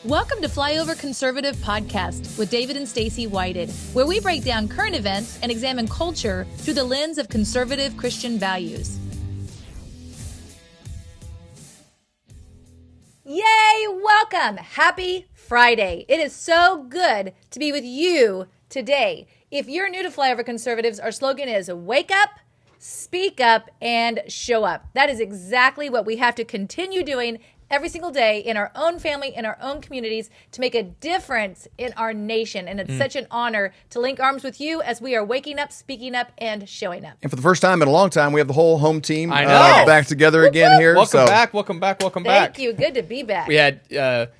Welcome to Flyover Conservative Podcast with David and Stacey Whited, where we break down current events and examine culture through the lens of conservative Christian values. Yay! Welcome! Happy Friday. It is so good to be with you today. If you're new to Flyover Conservatives, our slogan is wake up, speak up, and show up. That is exactly what we have to continue doing every single day in our own family, in our own communities, to make a difference in our nation. And it's such an honor to link arms with you as we are waking up, speaking up, and showing up. And for the first time in a long time, we have the whole home team back together again here. Welcome back. Thank you. Good to be back. We had,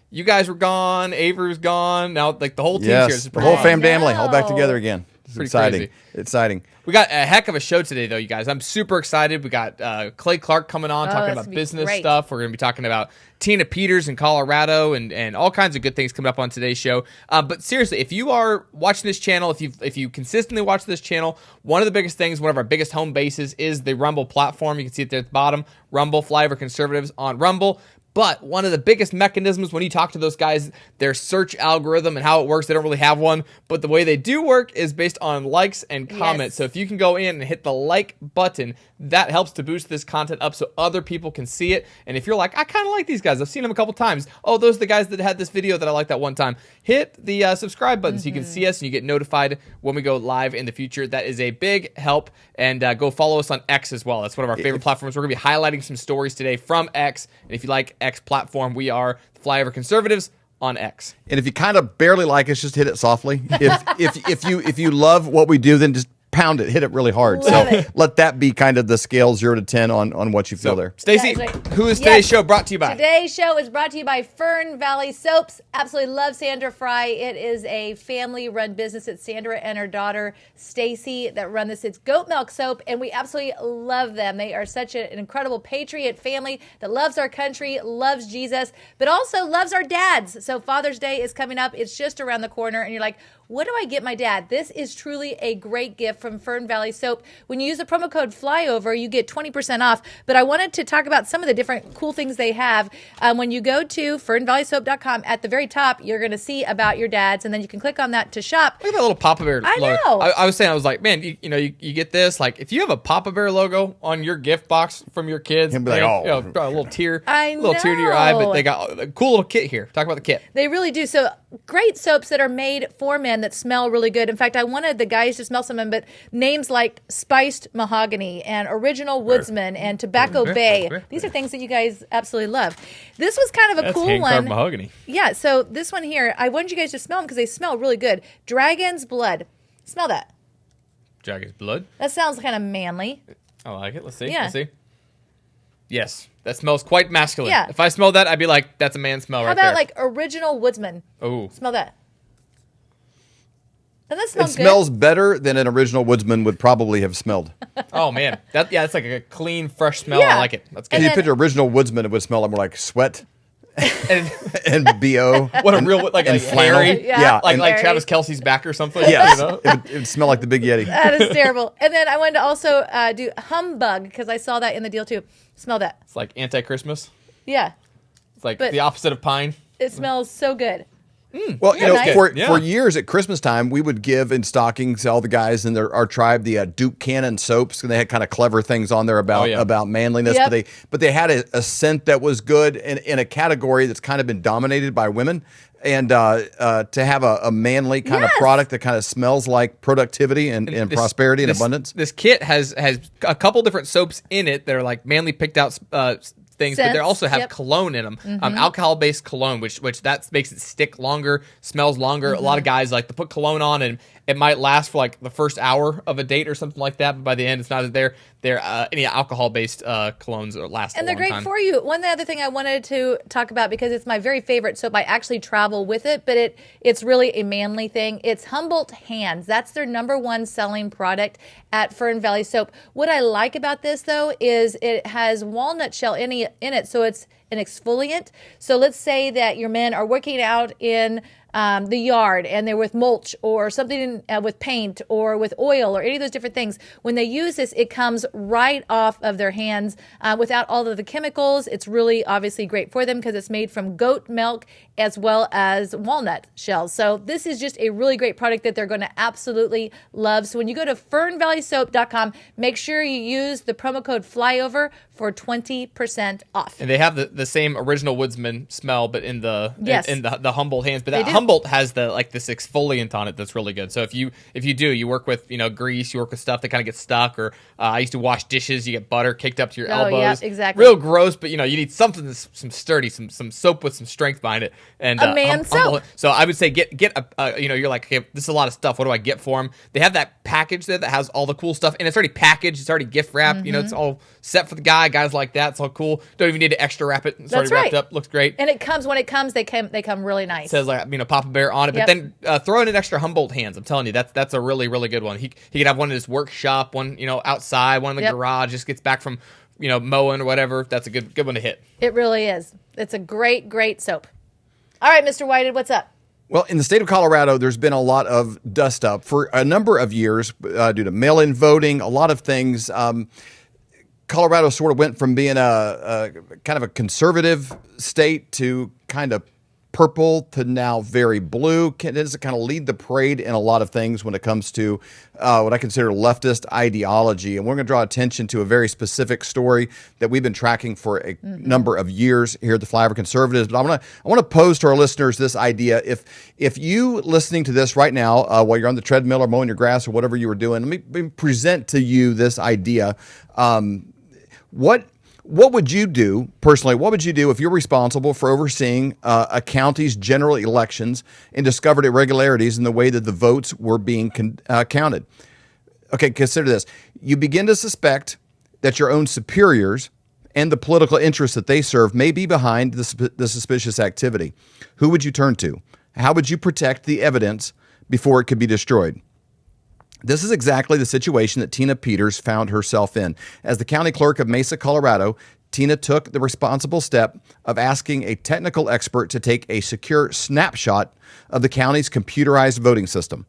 you guys were gone, Avery's gone, now like the whole team's here. Yes, the whole family all back together again. It's pretty exciting. We got a heck of a show today, though, you guys. I'm super excited. We got Clay Clark coming on, talking about business stuff. We're going to be talking about 𝗕𝗘𝗢𝗄𝗧 in Colorado and all kinds of good things coming up on today's show. But seriously, if you are watching this channel, if you consistently watch this channel, one of the biggest things, one of our biggest home bases is the Rumble platform. You can see it there at the bottom, Rumble, Flyover Conservatives on Rumble. But one of the biggest mechanisms when you talk to those guys, their search algorithm and how it works, they don't really have one. But the way they do work is based on likes and comments. Yes. So if you can go in and hit the like button, that helps to boost this content up so other people can see it. And if you're like, I kind of like these guys, I've seen them a couple times. Oh, those are the guys that had this video that I liked that one time. Hit the subscribe button so you can see us and you get notified when we go live in the future. That is a big help. And go follow us on X as well. That's one of our favorite platforms. We're going to be highlighting some stories today from X. And if you like X platform, we are Flyover Conservatives on X. And if you kind of barely like us, just hit it softly. If you love what we do, then just pound it, hit it really hard. Let that be kind of the scale 0 to 10 on what you feel there. Stacey, who is today's show brought to you by? Today's show is brought to you by Fern Valley Soaps. Absolutely love Sandra Fry. It is a family-run business. It's Sandra and her daughter, Stacey, that run this. It's goat milk soap, and we absolutely love them. They are such an incredible patriot family that loves our country, loves Jesus, but also loves our dads. So Father's Day is coming up. It's just around the corner, and you're like, what do I get my dad? This is truly a great gift from Fern Valley Soap. When you use the promo code FLYOVER, you get 20% off. But I wanted to talk about some of the different cool things they have. When you go to fernvalleysoap.com, at the very top, you're going to see about your dads, and then you can click on that to shop. Look at that little Papa Bear logo. I know. I was like, man, you get this. Like, if you have a Papa Bear logo on your gift box from your kids, He'll be like, a little tear, I little tear to your eye. But they got a cool little kit here. Talk about the kit. They really do. So great soaps that are made for men that smell really good. In fact, I wanted the guys to smell some of them, but names like Spiced Mahogany and Original Woodsman and Tobacco Bay. These are things that you guys absolutely love. This was kind of a cool one. Mahogany. Yeah, so this one here, I wanted you guys to smell them because they smell really good. Dragon's Blood. Smell that. Dragon's Blood? That sounds kind of manly. I like it. Let's see. Yeah. Let's see. Yes, that smells quite masculine. Yeah. If I smelled that, I'd be like, that's a man smell right there. How about like Original Woodsman? Oh. Smell that. Doesn't that smell It good? smells better than an original woodsman would probably have smelled. Oh, man. That's like a clean, fresh smell. Yeah. I like it. That's good. If you picture original woodsman, it would smell more like sweat And and BO. what a real, like a flannel. hairy, Yeah. like Hairy. Travis Kelce's back or something. Yes, You know? it would smell like the Big Yeti. That is terrible. And then I wanted to also do Humbug because I saw that in the deal too. Smell that. It's like anti-Christmas. Yeah. It's like But- the opposite of pine. It smells so good. Well, nice. for Yeah. years at Christmas time, we would give in stockings to all the guys in our tribe the Duke Cannon soaps, and they had kind of clever things on there about manliness. Yep. But they had a scent that was good in a category that's kind of been dominated by women. And to have a manly kind of product that kind of smells like productivity and prosperity and abundance. This kit has a couple different soaps in it that are like manly picked out things, but they Scents, also have yep. cologne in them. Alcohol-based cologne, which that makes it stick longer, smells longer. A lot of guys like to put cologne on, and it might last for like the first hour of a date or something like that, but by the end, it's not there. Any alcohol-based colognes last a long time. And they're great for you. One other thing I wanted to talk about, because it's my very favorite soap. I actually travel with it, but it's really a manly thing. It's Humboldt Hands. That's their #1 selling product at Fern Valley Soap. What I like about this, though, is it has walnut shell in it, so it's an exfoliant. So let's say that your men are working out in the yard and they're with mulch or something with paint or with oil or any of those different things, when they use this, it comes right off of their hands without all of the chemicals. It's really obviously great for them because it's made from goat milk as well as walnut shells. So this is just a really great product that they're going to absolutely love. So when you go to FernValleySoap.com, make sure you use the promo code FLYOVER for 20% off. And they have the same original Woodsman smell, but in the in the Humboldt hands. But that They do. Humboldt has this exfoliant on it that's really good. So if you work with grease, you work with stuff that kind of gets stuck, or I used to wash dishes, you get butter caked up to your elbows. Yeah, exactly. Real gross, but you need something that's some sturdy, some soap with some strength behind it. And a man soap. So I would say get you're like, okay, this is a lot of stuff. What do I get for them? They have that package there that has all the cool stuff, and it's already packaged. It's already gift wrapped. Mm-hmm. It's all set for the guys like that. It's all cool. Don't even need to extra wrap it. It's already wrapped up. Looks great. And when it comes, they come really nice. It says Papa Bear on it. Yep. But then throw in an extra Humboldt hands. I'm telling you, that's a really, really good one. He could have one in his workshop, one outside, one in the garage. Just gets back from mowing or whatever. That's a good one to hit. It really is. It's a great, great soap. All right, Mr. 𝗦𝗢𝗢𝗢𝗢, what's up? Well, in the state of Colorado, there's been a lot of dust up for a number of years due to mail-in voting, a lot of things. Colorado sort of went from being a kind of a conservative state to kind of purple to now very blue. It does kind of lead the parade in a lot of things when it comes to what I consider leftist ideology. And we're going to draw attention to a very specific story that we've been tracking for a number of years here at the Flyover Conservatives. But I want to pose to our listeners this idea. If you listening to this right now while you're on the treadmill or mowing your grass or whatever you were doing, let me present to you this idea. What would you do, personally, what would you do if you're responsible for overseeing a county's general elections and discovered irregularities in the way that the votes were being counted? Okay, consider this. You begin to suspect that your own superiors and the political interests that they serve may be behind the suspicious activity. Who would you turn to? How would you protect the evidence before it could be destroyed? This is exactly the situation that 𝗕𝗓𝗢𝗓𝗢 found herself in. As the county clerk of Mesa, Colorado, Tina took the responsible step of asking a technical expert to take a secure snapshot of the county's computerized voting system,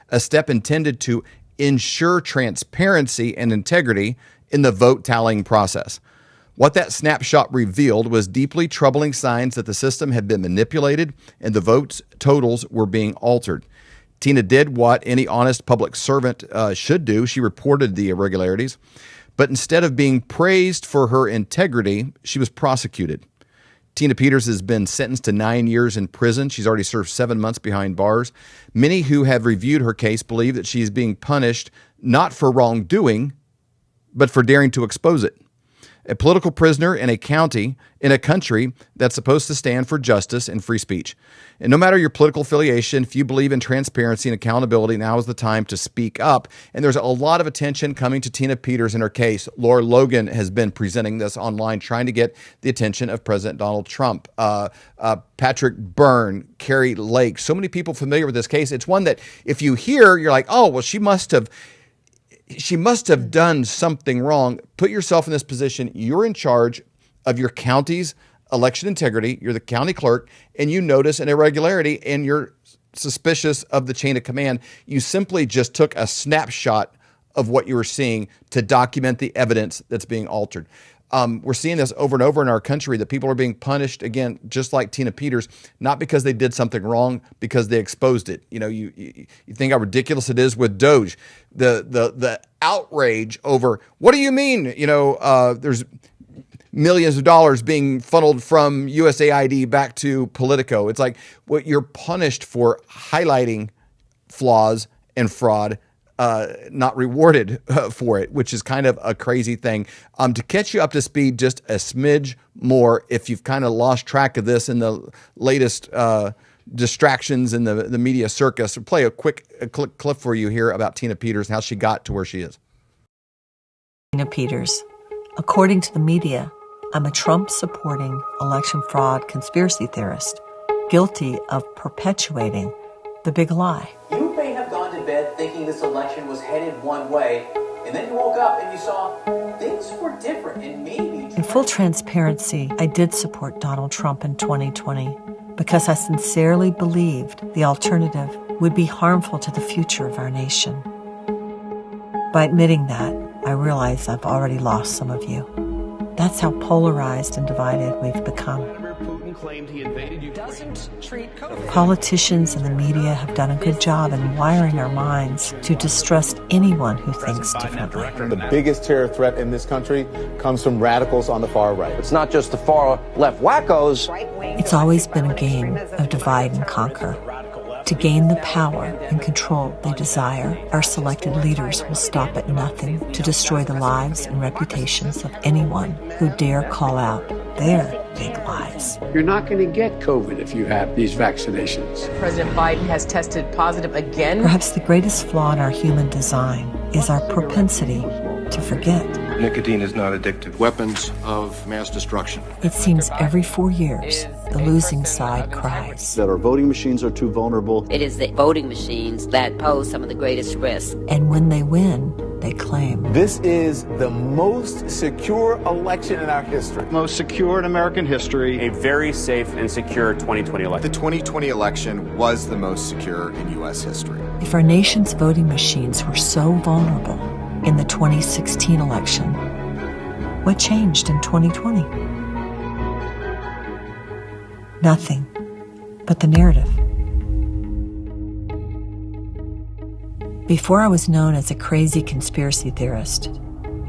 a step intended to ensure transparency and integrity in the vote tallying process. What that snapshot revealed was deeply troubling signs that the system had been manipulated and the votes totals were being altered. Tina did what any honest public servant should do. She reported the irregularities. But instead of being praised for her integrity, she was prosecuted. 𝗕𝗓𝗢𝗓𝗢 has been sentenced to 9 years in prison. She's already served 7 months behind bars. Many who have reviewed her case believe that she is being punished not for wrongdoing, but for daring to expose it. A political prisoner in a country that's supposed to stand for justice and free speech. And no matter your political affiliation, if you believe in transparency and accountability, now is the time to speak up. And there's a lot of attention coming to 𝗕𝗓𝗢𝗓𝗢 in her case. Laura Logan has been presenting this online, trying to get the attention of President Donald Trump. Patrick Byrne, Carrie Lake, so many people familiar with this case. It's one that if you hear, you're like, oh, well, she must have done something wrong. Put yourself in this position. You're in charge of your county's election integrity. You're the county clerk, and you notice an irregularity, and you're suspicious of the chain of command. You simply just took a snapshot of what you were seeing to document the evidence that's being altered. We're seeing this over and over in our country, that people are being punished, again, just like 𝗕𝗓𝗢𝗓𝗢𝗓, not because they did something wrong, because they exposed it. You think how ridiculous it is with Doge. The outrage over, what do you mean? There's millions of dollars being funneled from USAID back to Politico. It's like, well, you're punished for highlighting flaws and fraud, not rewarded for it, which is kind of a crazy thing. To catch you up to speed just a smidge more, if you've kind of lost track of this in the latest distractions in the media circus, we'll play a quick clip for you here about 𝗕𝗓𝗢𝗓𝗢𝗓 and how she got to where she is. 𝗕𝗓𝗢𝗓𝗢𝗓. According to the media, I'm a Trump-supporting election fraud conspiracy theorist, guilty of perpetuating the big lie. You may have gone to bed thinking this election was headed one way, and then you woke up and you saw things were different and maybe... In full transparency, I did support Donald Trump in 2020, because I sincerely believed the alternative would be harmful to the future of our nation. By admitting that, I realize I've already lost some of you. That's how polarized and divided we've become. Politicians and the media have done a good job in wiring our minds to distrust anyone who thinks differently. The biggest terror threat in this country comes from radicals on the far right. It's not just the far left wackos. It's always been a game of divide and conquer. To gain the power and control they desire, our selected leaders will stop at nothing to destroy the lives and reputations of anyone who dare call out their big lies. You're not going to get COVID if you have these vaccinations. President Biden has tested positive again. Perhaps the greatest flaw in our human design is our propensity to forget. Nicotine is not addictive. Weapons of mass destruction. It seems every 4 years, the losing side cries that our voting machines are too vulnerable. It is the voting machines that pose some of the greatest risks. And when they win, they claim this is the most secure election in our history. Most secure in American history. A very safe and secure 2020 election. The 2020 election was the most secure in U.S. history. If our nation's voting machines were so vulnerable in the 2016 election, what changed in 2020? Nothing but the narrative. Before I was known as a crazy conspiracy theorist,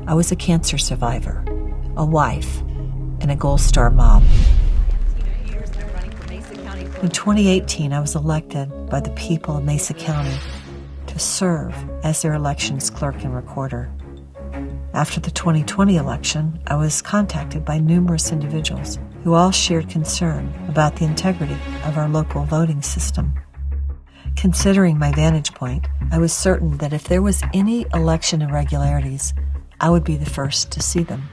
I was a cancer survivor, a wife, and a Gold Star mom. In 2018, I was elected by the people of Mesa County to serve as their elections clerk and recorder. After the 2020 election, I was contacted by numerous individuals who all shared concern about the integrity of our local voting system. Considering my vantage point, I was certain that if there was any election irregularities, I would be the first to see them.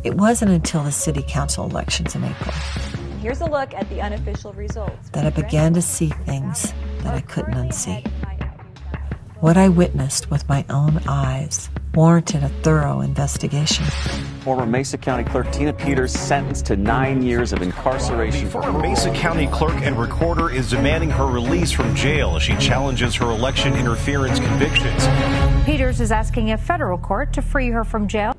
It wasn't until the city council elections in April Here's a look at the unofficial results that I began to see things that I couldn't unsee. What I witnessed with my own eyes warranted a thorough investigation. Former Mesa County Clerk Tina Peters sentenced to 9 years of incarceration. The former Mesa County Clerk and Recorder is demanding her release from jail as she challenges her election interference convictions. Peters is asking a federal court to free her from jail.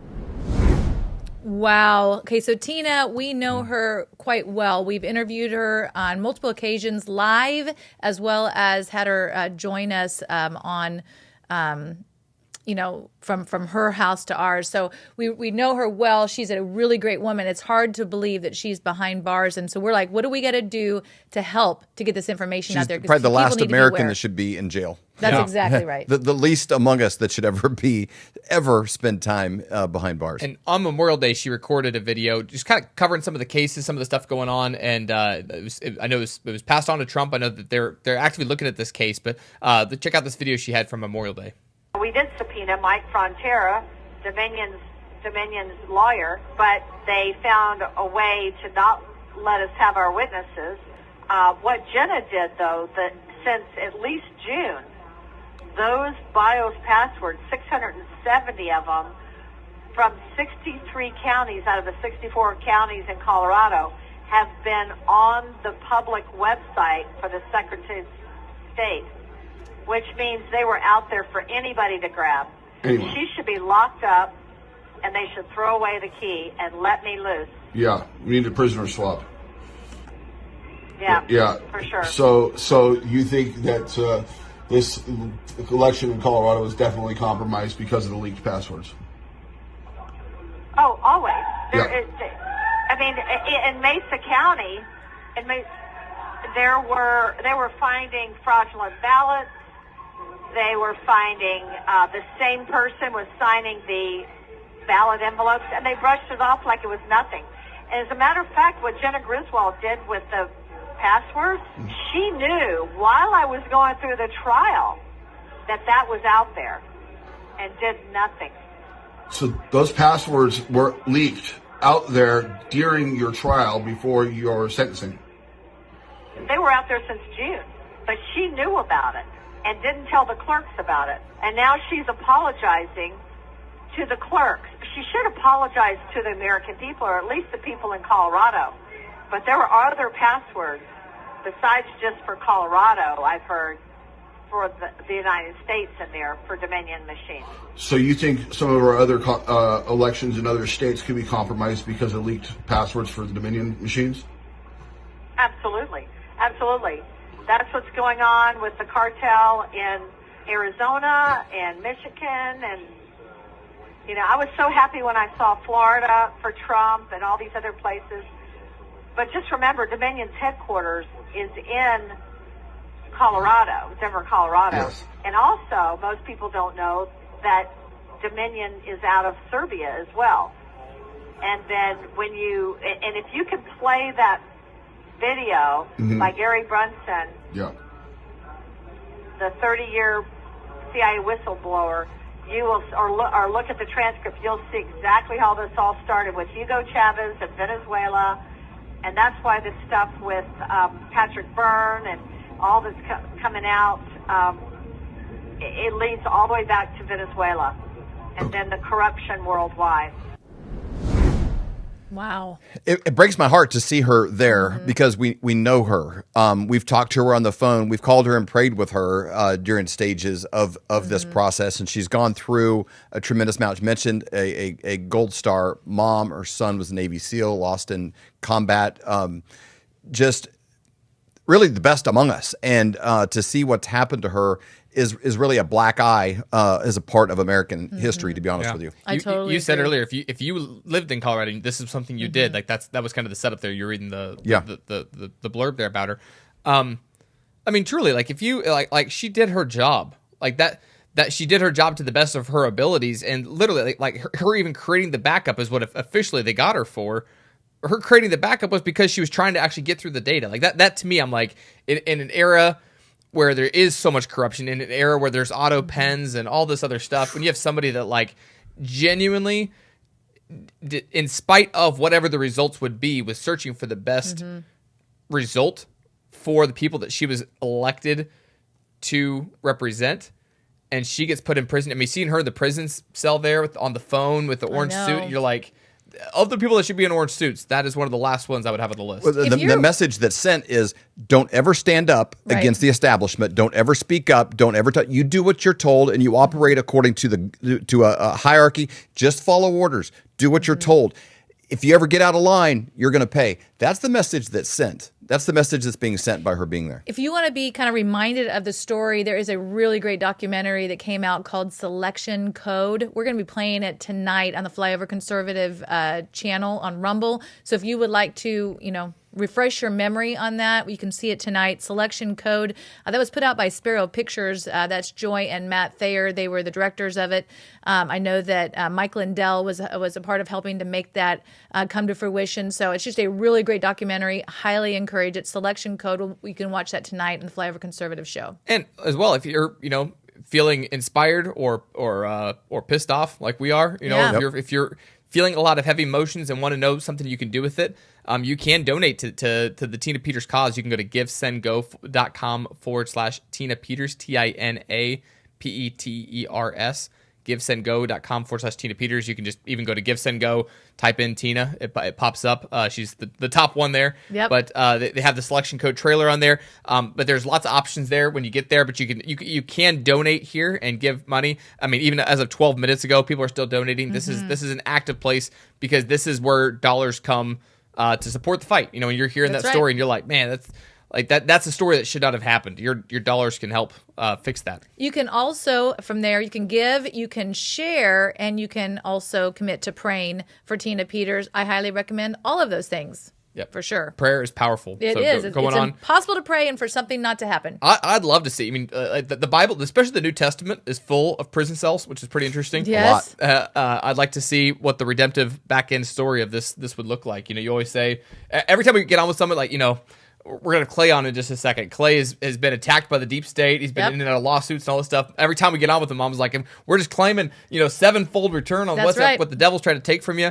Wow. Okay, so Tina, we know her quite well. We've interviewed her on multiple occasions live, as well as had her join us on, from her house to ours. So we know her well. She's a really great woman. It's hard to believe that she's behind bars. And so we're like, what do we got to do to help to get this information out there? She's probably the last American that should be in jail. That's exactly right. The least among us that should ever spend time behind bars. And on Memorial Day, she recorded a video just kind of covering some of the cases, some of the stuff going on. And I know it was passed on to Trump. I know that they're actively looking at this case. But check out this video she had from Memorial Day. We did subpoena Mike Frontera, Dominion's lawyer, but they found a way to not let us have our witnesses. What Jenna did, though, that since at least June, those BIOS passwords, 670 of them, from 63 counties out of the 64 counties in Colorado, have been on the public website for the Secretary of State, which means they were out there for anybody to grab. Anyway. She should be locked up, and they should throw away the key and let me loose. Yeah, we need a prisoner swap. Yeah, for sure. So you think that this election in Colorado was definitely compromised because of the leaked passwords? Oh, always. Yeah. In Mesa County, they were finding fraudulent ballots. They were finding the same person was signing the ballot envelopes, and they brushed it off like it was nothing. And as a matter of fact, what Jenna Griswold did with the passwords, she knew while I was going through the trial that was out there and did nothing. So those passwords were leaked out there during your trial before your sentencing? They were out there since June, but she knew about it and didn't tell the clerks about it. And now she's apologizing to the clerks. She should apologize to the American people, or at least the people in Colorado, But there were other passwords besides just for Colorado, I've heard, for the United States in there for Dominion machines. So you think some of our other elections in other states could be compromised because of leaked passwords for the Dominion machines? Absolutely. Absolutely. That's what's going on with the cartel in Arizona and Michigan. And, you know, I was so happy when I saw Florida for Trump and all these other places. But just remember, Dominion's headquarters is in Colorado, Denver, Colorado. Yes. And also, most people don't know that Dominion is out of Serbia as well. And then and if you can play that video by Gary Brunson, the 30-year CIA whistleblower, you will, or look at the transcript, you'll see exactly how this all started with Hugo Chavez in Venezuela. And that's why this stuff with Patrick Byrne and all that's coming out, it leads all the way back to Venezuela and then the corruption worldwide. Wow. It breaks my heart to see her there because we know her. We've talked to her on the phone. We've called her and prayed with her during stages of this process, and she's gone through a tremendous amount. She mentioned a Gold Star mom. Her son was a Navy SEAL, lost in combat. Just really the best among us. And to see what's happened to her is really a black eye as a part of American history, to be honest with you. You said earlier, if you lived in Colorado, this is something you did. Like that was kind of the setup there. You're reading the blurb there about her. I mean, truly, like if you like she did her job, like that she did her job to the best of her abilities, and literally like her even creating the backup is what officially they got her for. Her creating the backup was because she was trying to actually get through the data. Like that to me, I'm like in an era where there is so much corruption, in an era where there's auto pens and all this other stuff, when you have somebody that like genuinely, in spite of whatever the results would be, was searching for the best result for the people that she was elected to represent, and she gets put in prison. I mean, seeing her in the prison cell there on the phone with the orange suit, you're like, of the people that should be in orange suits, that is one of the last ones I would have on the list. Well, the message that's sent is don't ever stand up against the establishment. Don't ever speak up. Don't ever you do what you're told, and you operate according to a hierarchy. Just follow orders. Do what you're told. If you ever get out of line, you're going to pay. That's the message that's sent. That's the message that's being sent by her being there. If you want to be kind of reminded of the story, there is a really great documentary that came out called Selection Code. We're going to be playing it tonight on the Flyover Conservative channel on Rumble. So if you would like to, refresh your memory on that, you can see it tonight. Selection Code. That was put out by Sparrow Pictures. That's Joy and Matt Thayer. They were the directors of it. I know that Mike Lindell was a part of helping to make that come to fruition. So it's just a really great documentary. Highly encourage it. Selection Code. You can watch that tonight on the Flyover Conservative show. And as well, if you're, feeling inspired or pissed off like we are, if you're feeling a lot of heavy emotions and want to know something you can do with it, you can donate to the Tina Peters cause. You can go to givesendgo.com/Tina Peters, TINAPETERS, givesendgo.com/Tina Peters. You can just even go to GiveSendGo, type in Tina, it pops up. She's the top one there. Yep. But they have the selection code trailer on there. But there's lots of options there when you get there. But you can donate here and give money. I mean, even as of 12 minutes ago, people are still donating. This is an active place because this is where dollars come to support the fight. When you're hearing that story and you're like, man, that's a story that should not have happened. Your dollars can help fix that. You can also, from there, you can give, you can share, and you can also commit to praying for Tina Peters. I highly recommend all of those things. Yep. For sure. Prayer is powerful. It is. It's impossible to pray and for something not to happen. I'd love to see. I mean, the Bible, especially the New Testament, is full of prison cells, which is pretty interesting. Yes. A lot. I'd like to see what the redemptive back-end story of this would look like. You always say, every time we get on with someone, we're going to Clay on in just a second. Clay has been attacked by the deep state. He's been in and out of lawsuits and all this stuff. Every time we get on with him, Mom's like, we're just claiming, sevenfold return on what the devil's trying to take from you.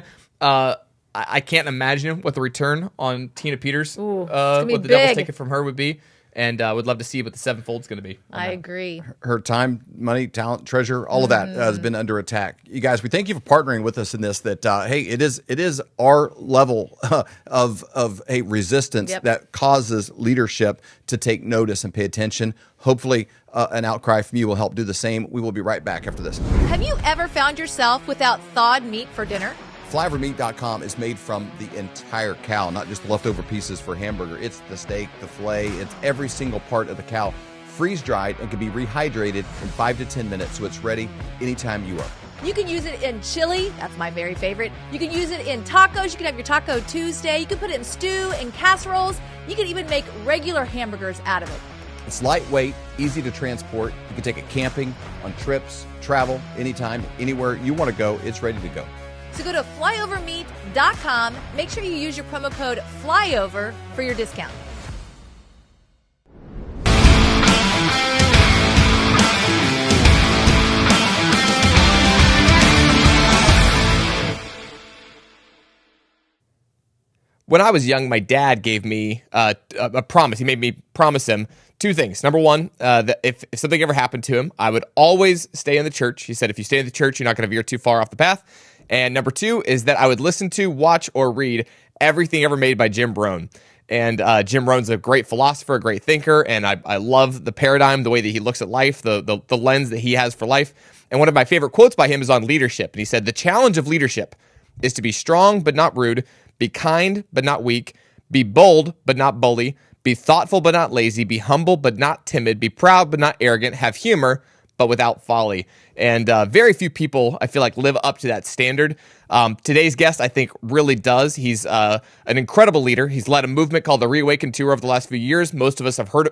I can't imagine what the return on Tina Peters, what the devil's taking from her would be. and would love to see what the sevenfold's going to be. I agree. Her time, money, talent, treasure, all of that has been under attack. You guys, we thank you for partnering with us in this. That hey, it is our level of resistance that causes leadership to take notice and pay attention. Hopefully, an outcry from you will help do the same. We will be right back after this. Have you ever found yourself without thawed meat for dinner? FlyoverMeat.com is made from the entire cow, not just the leftover pieces for hamburger. It's the steak, the filet, it's every single part of the cow, freeze-dried and can be rehydrated in 5 to 10 minutes, so it's ready anytime you are. You can use it in chili. That's my very favorite. You can use it in tacos. You can have your Taco Tuesday. You can put it in stew and casseroles. You can even make regular hamburgers out of it. It's lightweight, easy to transport. You can take it camping, on trips, travel, anytime, anywhere you want to go. It's ready to go. So go to flyovermeat.com. Make sure you use your promo code FLYOVER for your discount. When I was young, my dad gave me a promise. He made me promise him two things. Number one, that if something ever happened to him, I would always stay in the church. He said, if you stay in the church, you're not going to veer too far off the path. And number two is that I would listen to, watch, or read everything ever made by Jim Rohn. And Jim Rohn's a great philosopher, a great thinker, and I love the paradigm, the way that he looks at life, the lens that he has for life. And one of my favorite quotes by him is on leadership. And he said, the challenge of leadership is to be strong but not rude, be kind but not weak, be bold but not bully, be thoughtful but not lazy, be humble but not timid, be proud but not arrogant, have humor but without folly. And very few people, I feel like, live up to that standard. Today's guest, I think, really does. He's an incredible leader. He's led a movement called the 𝗓𝗓𝗓𝗔𝗓 over the last few years. Most of us have heard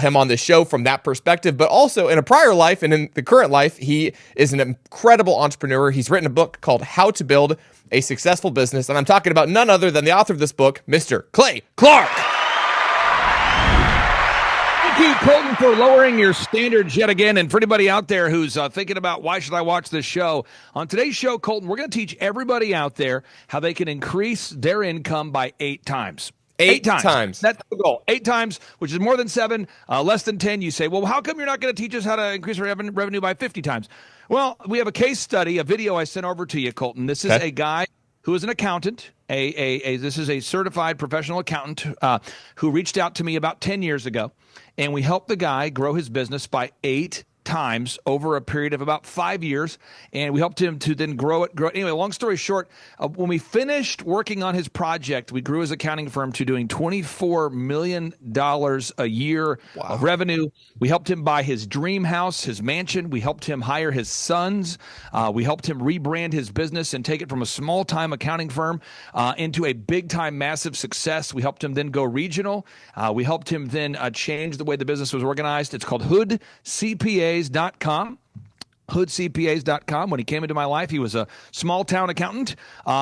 him on the show from that perspective, but also in a prior life and in the current life, he is an incredible entrepreneur. He's written a book called How to Build a Successful Business, and I'm talking about none other than the author of this book, Mr. Clay Clark. Thank you, Colton, for lowering your standards yet again. And for anybody out there who's thinking about why should I watch this show, on today's show, Colton, we're going to teach everybody out there how they can increase their income by 8 times. 8 times. That's the goal. 8 times, which is more than 7, less than 10. You say, well, how come you're not going to teach us how to increase our revenue by 50 times? Well, we have a case study, a video I sent over to you, Colton. This is a guy who is an accountant. This is a certified professional accountant who reached out to me about 10 years ago. And we helped the guy grow his business by 8 times over a period of about 5 years, and we helped him to then grow it. Anyway, long story short, when we finished working on his project, we grew his accounting firm to doing $24 million a year of revenue. We helped him buy his dream house, his mansion. We helped him hire his sons. We helped him rebrand his business and take it from a small-time accounting firm into a big-time, massive success. We helped him then go regional. We helped him then change the way the business was organized. It's called 𝗧𝗢𝗓𝗔𝗓𝗢𝗔.com. 𝗧𝗢𝗓𝗔𝗓𝗢𝗔.com. When he came into my life, he was a small-town accountant.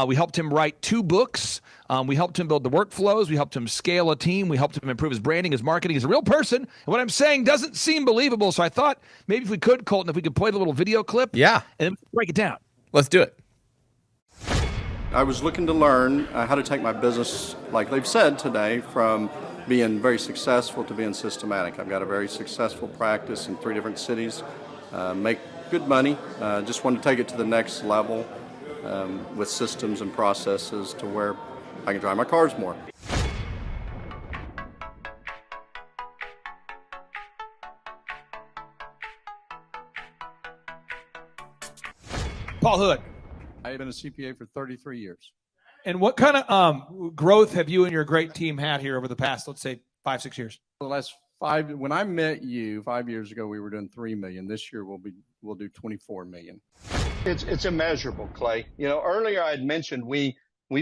We helped him write 2 books. We helped him build the workflows. We helped him scale a team. We helped him improve his branding, his marketing. He's a real person. And what I'm saying doesn't seem believable, so I thought maybe if we could, Colton, if we could play the little video clip. Yeah. And then break it down. Let's do it. I was looking to learn how to take my business, like they've said today, from being very successful to being systematic. I've got a very successful practice in 3 different cities, make good money. Just want to take it to the next level with systems and processes to where I can drive my cars more. Paul Hood. I've been a CPA for 33 years. And what kind of growth have you and your great team had here over the past, let's say, 5-6 years? The last 5, when I met you 5 years ago, we were doing $3 million. This year we'll do $24 million. It's immeasurable, Clay. You know, earlier I had mentioned we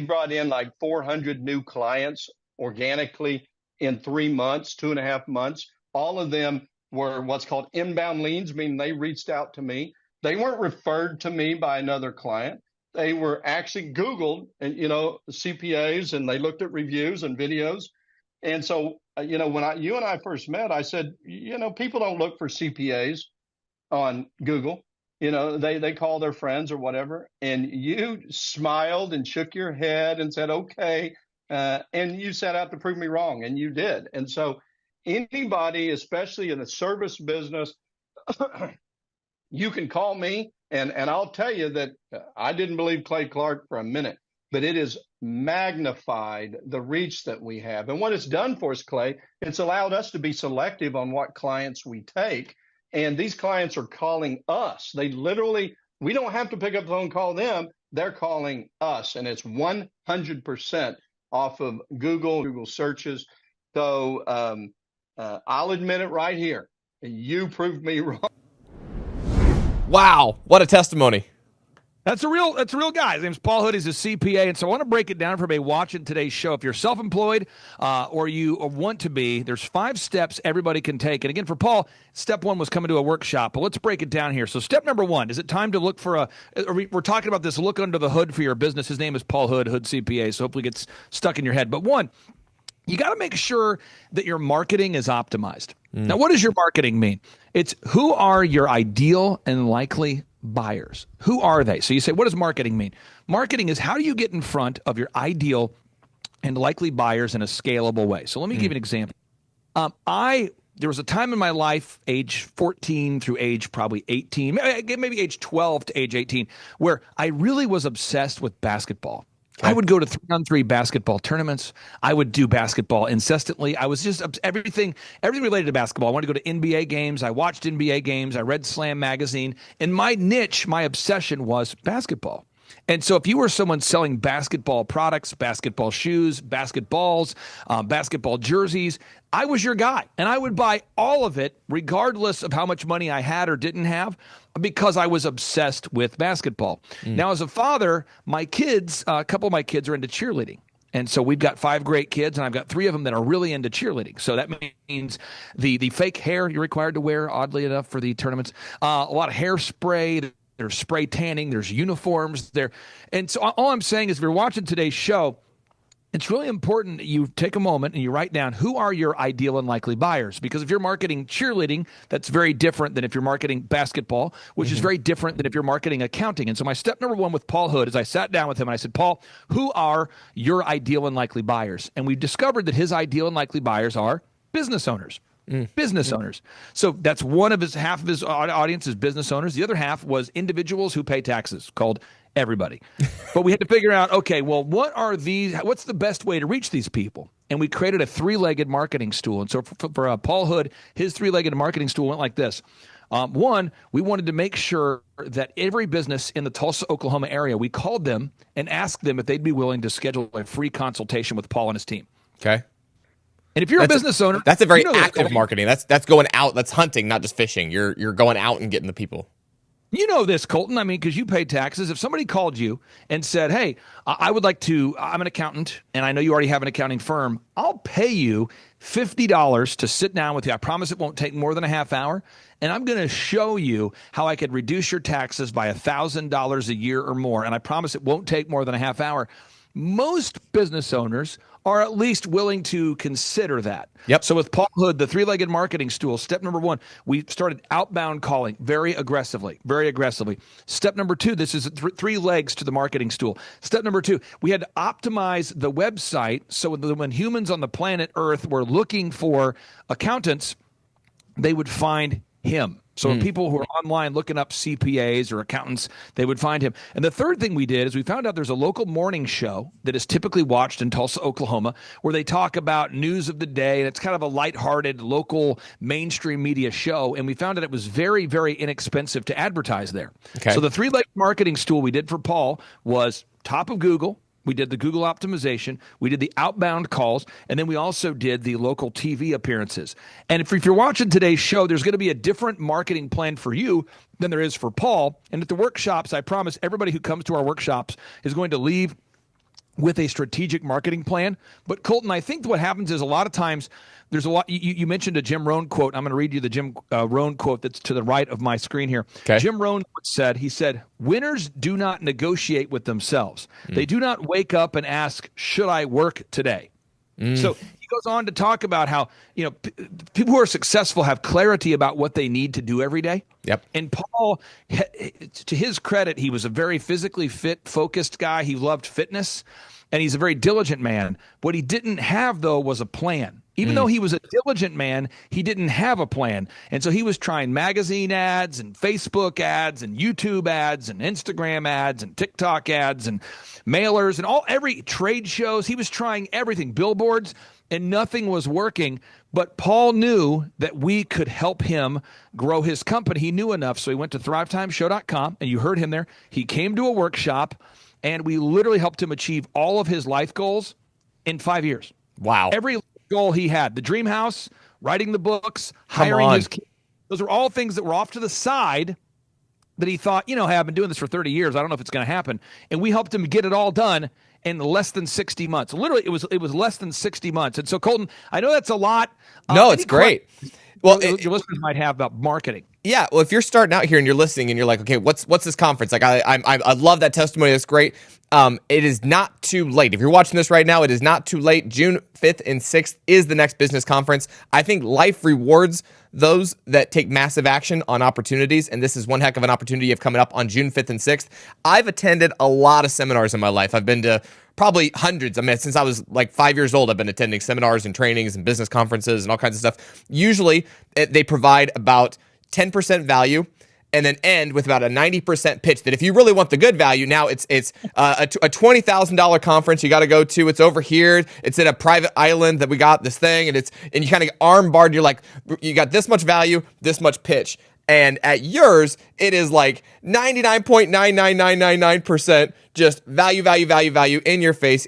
brought in like 400 new clients organically in 3 months, 2.5 months. All of them were what's called inbound leads, meaning they reached out to me. They weren't referred to me by another client. They were actually Googled, and CPAs, and they looked at reviews and videos. And so, when you and I first met, I said, people don't look for CPAs on Google. They call their friends or whatever. And you smiled and shook your head and said, okay. And you set out to prove me wrong, and you did. And so anybody, especially in the service business, you can call me, and I'll tell you that I didn't believe Clay Clark for a minute, but it has magnified the reach that we have. And what it's done for us, Clay, it's allowed us to be selective on what clients we take. And these clients are calling us. They literally, we don't have to pick up the phone and call them. They're calling us. And it's 100% off of Google searches. So I'll admit it right here. You proved me wrong. Wow, what a testimony. That's a real guy. His name's Paul Hood. He's a CPA. And so I want to break it down for everybody watching today's show. If you're self-employed or you want to be, there's 5 steps everybody can take. And again, for Paul, step 1 was coming to a workshop. But let's break it down here. So step number 1, is it time to look for we're talking about this look under the hood for your business. His name is Paul Hood, Hood CPA. So hopefully it gets stuck in your head. But 1, you got to make sure that your marketing is optimized. Now, what does your marketing mean? It's who are your ideal and likely buyers? Who are they? So you say, what does marketing mean? Marketing is how do you get in front of your ideal and likely buyers in a scalable way? So let me give you an example. There was a time in my life, age 14 through age probably 18, maybe age 12 to age 18, where I really was obsessed with basketball. Okay. I would go to 3-on-3 basketball tournaments. I would do basketball incessantly. I was just everything related to basketball. I wanted to go to NBA games. I watched NBA games. I read Slam magazine. And my niche, my obsession was basketball. And so if you were someone selling basketball products, basketball shoes, basketballs, basketball jerseys, I was your guy. And I would buy all of it regardless of how much money I had or didn't have because I was obsessed with basketball. Now, as a father, my kids, a couple of my kids are into cheerleading. And so we've got 5 great kids, and I've got 3 of them that are really into cheerleading. So that means the fake hair you're required to wear, oddly enough, for the tournaments, a lot of hairspray. There's spray tanning. There's uniforms there. And so all I'm saying is if you're watching today's show, it's really important that you take a moment and you write down who are your ideal and likely buyers. Because if you're marketing cheerleading, that's very different than if you're marketing basketball, which is very different than if you're marketing accounting. And so my step number 1 with Paul Hood is I sat down with him and I said, Paul, who are your ideal and likely buyers? And we discovered that his ideal and likely buyers are business owners. Business owners. So that's half of his audience is business owners. The other half was individuals who pay taxes, called everybody. But we had to figure out, okay, well, what's the best way to reach these people? And we created a 3-legged marketing stool. And so for Paul Hood, his 3-legged marketing stool went like this. 1, we wanted to make sure that every business in the Tulsa, Oklahoma area, we called them and asked them if they'd be willing to schedule a free consultation with Paul and his team. Okay. And if you're a business owner, that's a very active marketing. That's going out. That's hunting, not just fishing. You're going out and getting the people. You know this, Colton. I mean, because you pay taxes. If somebody called you and said, hey, I'm an accountant, and I know you already have an accounting firm. I'll pay you $50 to sit down with you. I promise it won't take more than a half hour. And I'm going to show you how I could reduce your taxes by $1,000 a year or more. And I promise it won't take more than a half hour. Most business owners are at least willing to consider that. Yep. So with Paul Hood, the 3-legged marketing stool, step number 1, we started outbound calling very aggressively. Step number 2, this is 3 legs to the marketing stool. Step number 2, we had to optimize the website so that when humans on the planet Earth were looking for accountants, they would find him. So when people who are online looking up CPAs or accountants, they would find him. And the third thing we did is we found out there's a local morning show that is typically watched in Tulsa, Oklahoma, where they talk about news of the day. And it's kind of a lighthearted local mainstream media show. And we found out it was very, very inexpensive to advertise there. Okay. So the 3-legged marketing stool we did for Paul was top of Google. We did the Google optimization. We did the outbound calls. And then we also did the local TV appearances. And if you're watching today's show, there's going to be a different marketing plan for you than there is for Paul. And at the workshops, I promise everybody who comes to our workshops is going to leave with a strategic marketing plan. But Colton, I think what happens is a lot of times there's a lot. You mentioned a Jim Rohn quote. I'm going to read you the Jim Rohn quote that's to the right of my screen here. Okay. Jim Rohn said, winners do not negotiate with themselves. They do not wake up and ask, should I work today? So he goes on to talk about how, people who are successful have clarity about what they need to do every day. Yep. And Paul, to his credit, he was a very physically fit, focused guy. He loved fitness, and he's a very diligent man. What he didn't have, though, was a plan. Even though he was a diligent man, he didn't have a plan. And so he was trying magazine ads and Facebook ads and YouTube ads and Instagram ads and TikTok ads and mailers and every trade shows. He was trying everything, billboards, and nothing was working. But Paul knew that we could help him grow his company. He knew enough. So he went to thrivetimeshow.com, and you heard him there. He came to a workshop, and we literally helped him achieve all of his life goals in 5 years. Wow. Every goal he had, the dream house, writing the books, hiring his kids. Those were all things that were off to the side that he thought, hey, I've been doing this for 30 years. I don't know if it's going to happen. And we helped him get it all done in less than 60 months. Literally, it was less than 60 months. And so, Colton, I know that's a lot. No, it's great. Well, your listeners might have about marketing. Yeah, well, if you're starting out here and you're listening and you're like, okay, what's this conference? Like, I love that testimony. That's great. It is not too late. If you're watching this right now, it is not too late. June 5th and 6th is the next business conference. I think life rewards those that take massive action on opportunities, and this is one heck of an opportunity you have coming up on June 5th and 6th. I've attended a lot of seminars in my life. I've been to probably hundreds. I mean, since I was like 5 years old, I've been attending seminars and trainings and business conferences and all kinds of stuff. Usually, they provide about 10% value and then end with about a 90% pitch that if you really want the good value, now it's a $20,000 conference you got to go to. It's over here. It's in a private island that we got this thing, and you kind of get arm barred. You're like, you got this much value, this much pitch. And at yours, it is like 99.99999% just value in your face.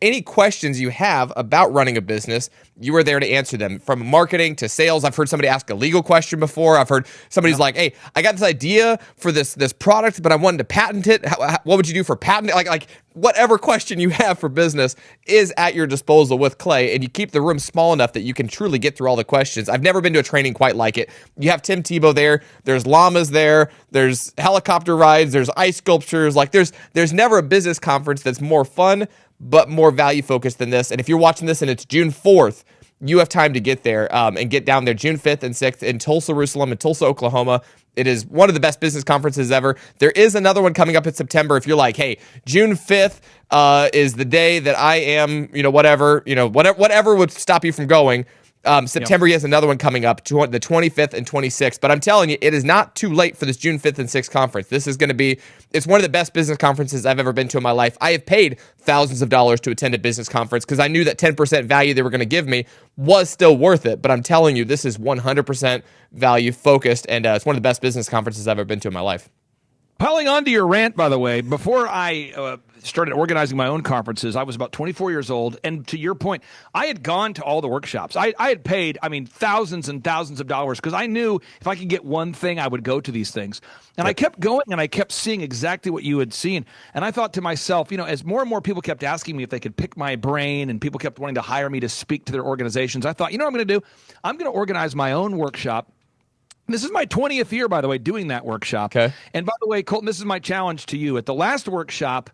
Any questions you have about running a business, you are there to answer them. From marketing to sales, I've heard somebody ask a legal question before. I've heard somebody's like, hey, I got this idea for this product, but I wanted to patent it. What would you do for patent? Like whatever question you have for business is at your disposal with Clay, and you keep the room small enough that you can truly get through all the questions. I've never been to a training quite like it. You have Tim Tebow there. There's llamas there. There's helicopter rides. There's ice sculptures. Like there's never a business conference that's more fun but more value focused than this. And if you're watching this and it's June 4th, you have time to get there and get down there June 5th and 6th in Tulsa, Jerusalem, and Tulsa, Oklahoma. It is one of the best business conferences ever. There is another one coming up in September. If you're like, hey, June 5th is the day that I am, whatever would stop you from going. September, he has another one coming up, the 25th and 26th. But I'm telling you, it is not too late for this June 5th and 6th conference. This is going to be, it's one of the best business conferences I've ever been to in my life. I have paid thousands of dollars to attend a business conference because I knew that 10% value they were going to give me was still worth it. But I'm telling you, this is 100% value focused, and it's one of the best business conferences I've ever been to in my life. Piling on to your rant, by the way, before I started organizing my own conferences, I was about 24 years old. And to your point, I had gone to all the workshops. I had paid, thousands and thousands of dollars because I knew if I could get one thing, I would go to these things. And I kept going and I kept seeing exactly what you had seen. And I thought to myself, as more and more people kept asking me if they could pick my brain and people kept wanting to hire me to speak to their organizations, I thought, what I'm going to do? I'm going to organize my own workshop. This is my 20th year, by the way, doing that workshop. Okay. And by the way, Colton, this is my challenge to you. At the last workshop,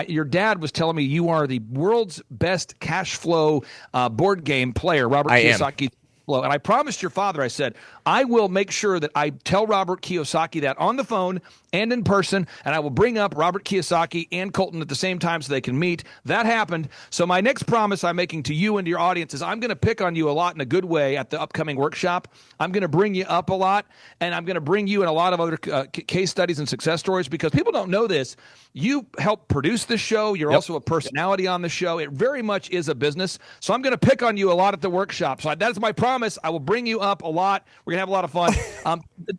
your dad was telling me you are the world's best cash flow board game player, Robert Kiyosaki. And I promised your father, I said, I will make sure that I tell Robert Kiyosaki that on the phone and in person, and I will bring up Robert Kiyosaki and Colton at the same time so they can meet. That happened. So my next promise I'm making to you and to your audience is I'm going to pick on you a lot in a good way at the upcoming workshop. I'm going to bring you up a lot, and I'm going to bring you in a lot of other case studies and success stories because people don't know this. You help produce this show. You're also a personality on the show. It very much is a business. So I'm going to pick on you a lot at the workshop. So that's my promise. I will bring you up a lot. We're going to have a lot of fun.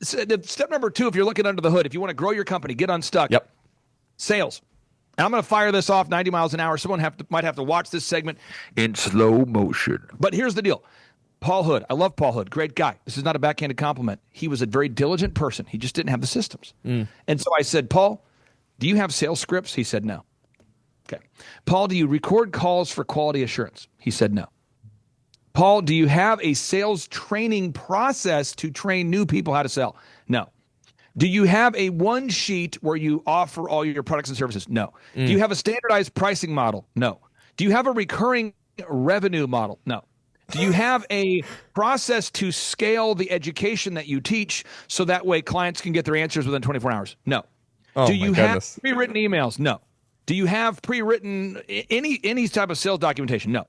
Step number 2, if you're looking under the hood, if you want to grow your company, get unstuck. Sales. And I'm going to fire this off 90 miles an hour. Someone might have to watch this segment in slow motion. But here's the deal. Paul Hood. I love Paul Hood. Great guy. This is not a backhanded compliment. He was a very diligent person. He just didn't have the systems. And so I said, Paul, do you have sales scripts? He said no. Okay. Paul, do you record calls for quality assurance? He said no. Paul, do you have a sales training process to train new people how to sell? No. Do you have a one sheet where you offer all your products and services? No. Do you have a standardized pricing model? No. Do you have a recurring revenue model? No. Do you have a process to scale the education that you teach so that way clients can get their answers within 24 hours? No. Do you have pre-written emails? No. Do you have pre-written any type of sales documentation? No.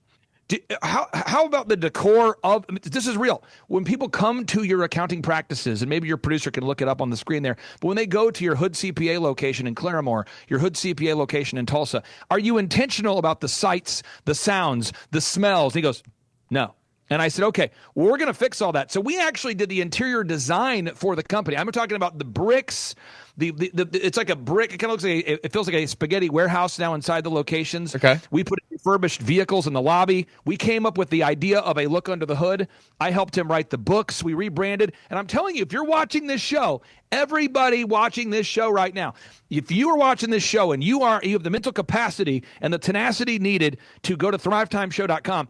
How about the decor of, this is real. When people come to your accounting practices, and maybe your producer can look it up on the screen there, but when they go to your Hood CPA location in Claremore, your Hood CPA location in Tulsa, are you intentional about the sights, the sounds, the smells? He goes, no. And I said, okay, well, we're going to fix all that. So we actually did the interior design for the company. I'm talking about the bricks. It's like a brick. It kind of looks like it feels like a spaghetti warehouse now inside the locations. Okay. We put refurbished vehicles in the lobby. We came up with the idea of a look under the hood. I helped him write the books. We rebranded. And I'm telling you, if you're watching this show, everybody watching this show right now, if you are watching this show and you have the mental capacity and the tenacity needed to go to thrivetimeshow.com,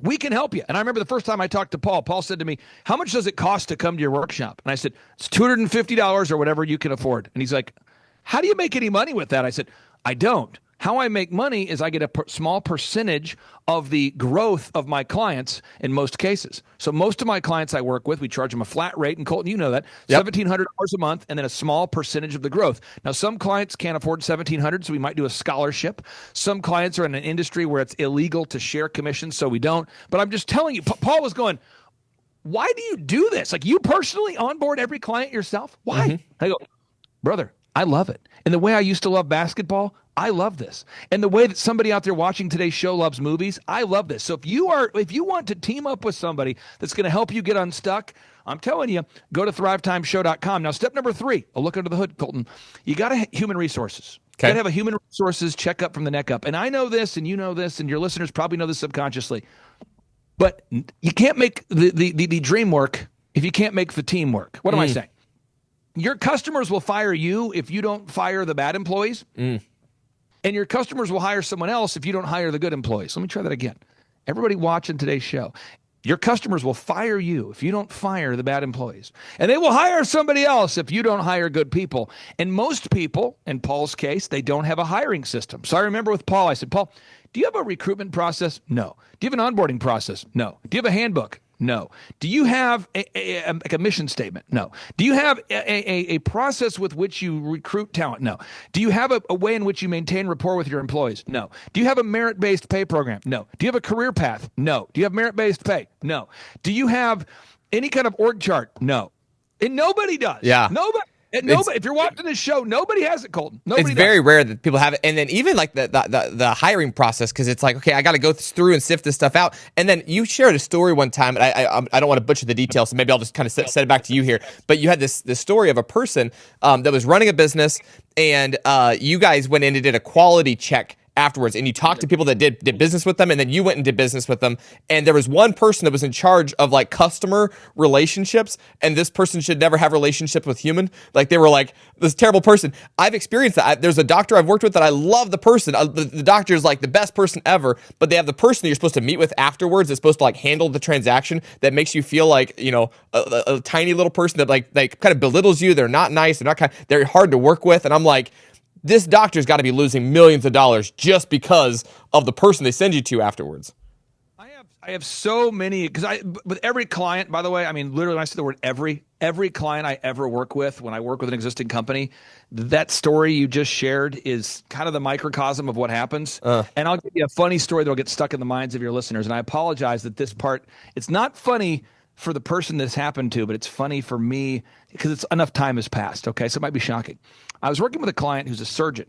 we can help you. And I remember the first time I talked to Paul said to me, how much does it cost to come to your workshop? And I said, it's $250 or whatever you can afford. And he's like, how do you make any money with that? I said, I don't. How I make money is I get a small percentage of the growth of my clients in most cases. So most of my clients I work with, we charge them a flat rate, and Colton, you know that, $1,700 a month, and then a small percentage of the growth. Now, some clients can't afford $1,700, so we might do a scholarship. Some clients are in an industry where it's illegal to share commissions, so we don't. But I'm just telling you, Paul was going, why do you do this? Like, you personally onboard every client yourself? Why? Mm-hmm. I go, brother, I love it. And the way I used to love basketball, I love this. And the way that somebody out there watching today's show loves movies, I love this. So if you want to team up with somebody that's going to help you get unstuck, I'm telling you, go to thrivetimeshow.com. Now, step number 3, a look under the hood, Colton. You got to human resources. Okay. You got to have a human resources checkup from the neck up. And I know this, and you know this, and your listeners probably know this subconsciously. But you can't make the dream work if you can't make the team work. What am I saying? Your customers will fire you if you don't fire the bad employees. And your customers will hire someone else if you don't hire the good employees. Let me try that again. Everybody watching today's show, your customers will fire you if you don't fire the bad employees. And they will hire somebody else if you don't hire good people. And most people, in Paul's case, they don't have a hiring system. So I remember with Paul, I said, Paul, do you have a recruitment process? No. Do you have an onboarding process? No. Do you have a handbook? No. Do you have a mission statement? No. Do you have a process with which you recruit talent? No. Do you have a way in which you maintain rapport with your employees? No. Do you have a merit-based pay program? No. Do you have a career path? No. Do you have merit-based pay? No. Do you have any kind of org chart? No. And nobody does. Yeah. Nobody. If you're watching this show, nobody has it, Colton. Nobody It's very rare that people have it. And then even like the hiring process, because it's like, okay, I got to go through and sift this stuff out. And then you shared a story one time, and I don't want to butcher the details, so maybe I'll just kind of set it back to you here. But you had this story of a person that was running a business, and you guys went in and did a quality check afterwards, and you talked to people that did business with them, and then you went and did business with them, and there was one person that was in charge of like customer relationships, and this person should never have relationships with human. Like, they were like, this terrible person. I've experienced that. There's a doctor I've worked with that I love the person. The doctor is like the best person ever, but they have the person that you're supposed to meet with afterwards that's supposed to like handle the transaction, that makes you feel like, you know, a tiny little person that like kind of belittles you. They're not nice. They're hard to work with. And I'm like, this doctor's got to be losing millions of dollars just because of the person they send you to afterwards. I have so many, because with every client, by the way, I mean, literally when I say the word every client I ever work with, when I work with an existing company, that story you just shared is kind of the microcosm of what happens. And I'll give you a funny story that'll get stuck in the minds of your listeners. And I apologize that this part, it's not funny for the person this happened to, but it's funny for me because it's enough time has passed. Okay. So it might be shocking. I was working with a client who's a surgeon,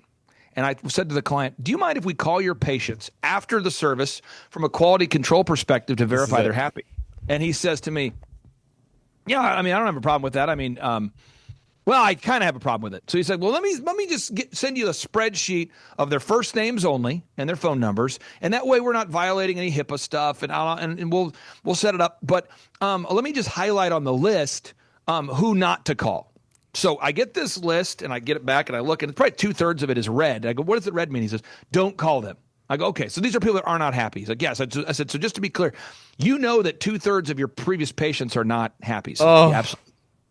and I said to the client, do you mind if we call your patients after the service from a quality control perspective to verify they're happy? And he says to me, yeah, I mean, I don't have a problem with that. I mean, well, I kind of have a problem with it. So he said, well, let me just send you a spreadsheet of their first names only and their phone numbers, and that way we're not violating any HIPAA stuff, and we'll set it up. But let me just highlight on the list who not to call. So I get this list, and I get it back, and I look, and it's probably 2/3 of it is red. I go, what does the red mean? He says, don't call them. I go, okay, so these are people that are not happy. He's like, yes. I said, so just to be clear, you know that 2/3 of your previous patients are not happy. So yeah,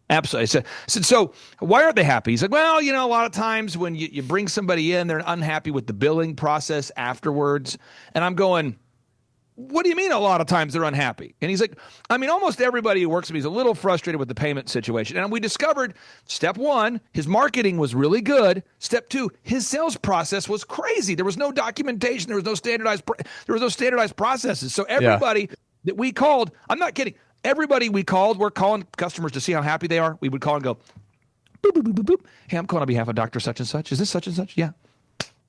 absolutely. I said, so why aren't they happy? He's like, well, you know, a lot of times when you bring somebody in, they're unhappy with the billing process afterwards. And I'm going, what do you mean a lot of times they're unhappy? And he's like, I mean, almost everybody who works with me is a little frustrated with the payment situation. And we discovered, step one, his marketing was really good. Step two, his sales process was crazy. There was no documentation. There was no standardized processes. So everybody that we called, I'm not kidding, everybody we called, we're calling customers to see how happy they are. We would call and go, boop, boop, boop, boop, boop. Hey, I'm calling on behalf of Dr. Such and Such. Is this such and such? Yeah.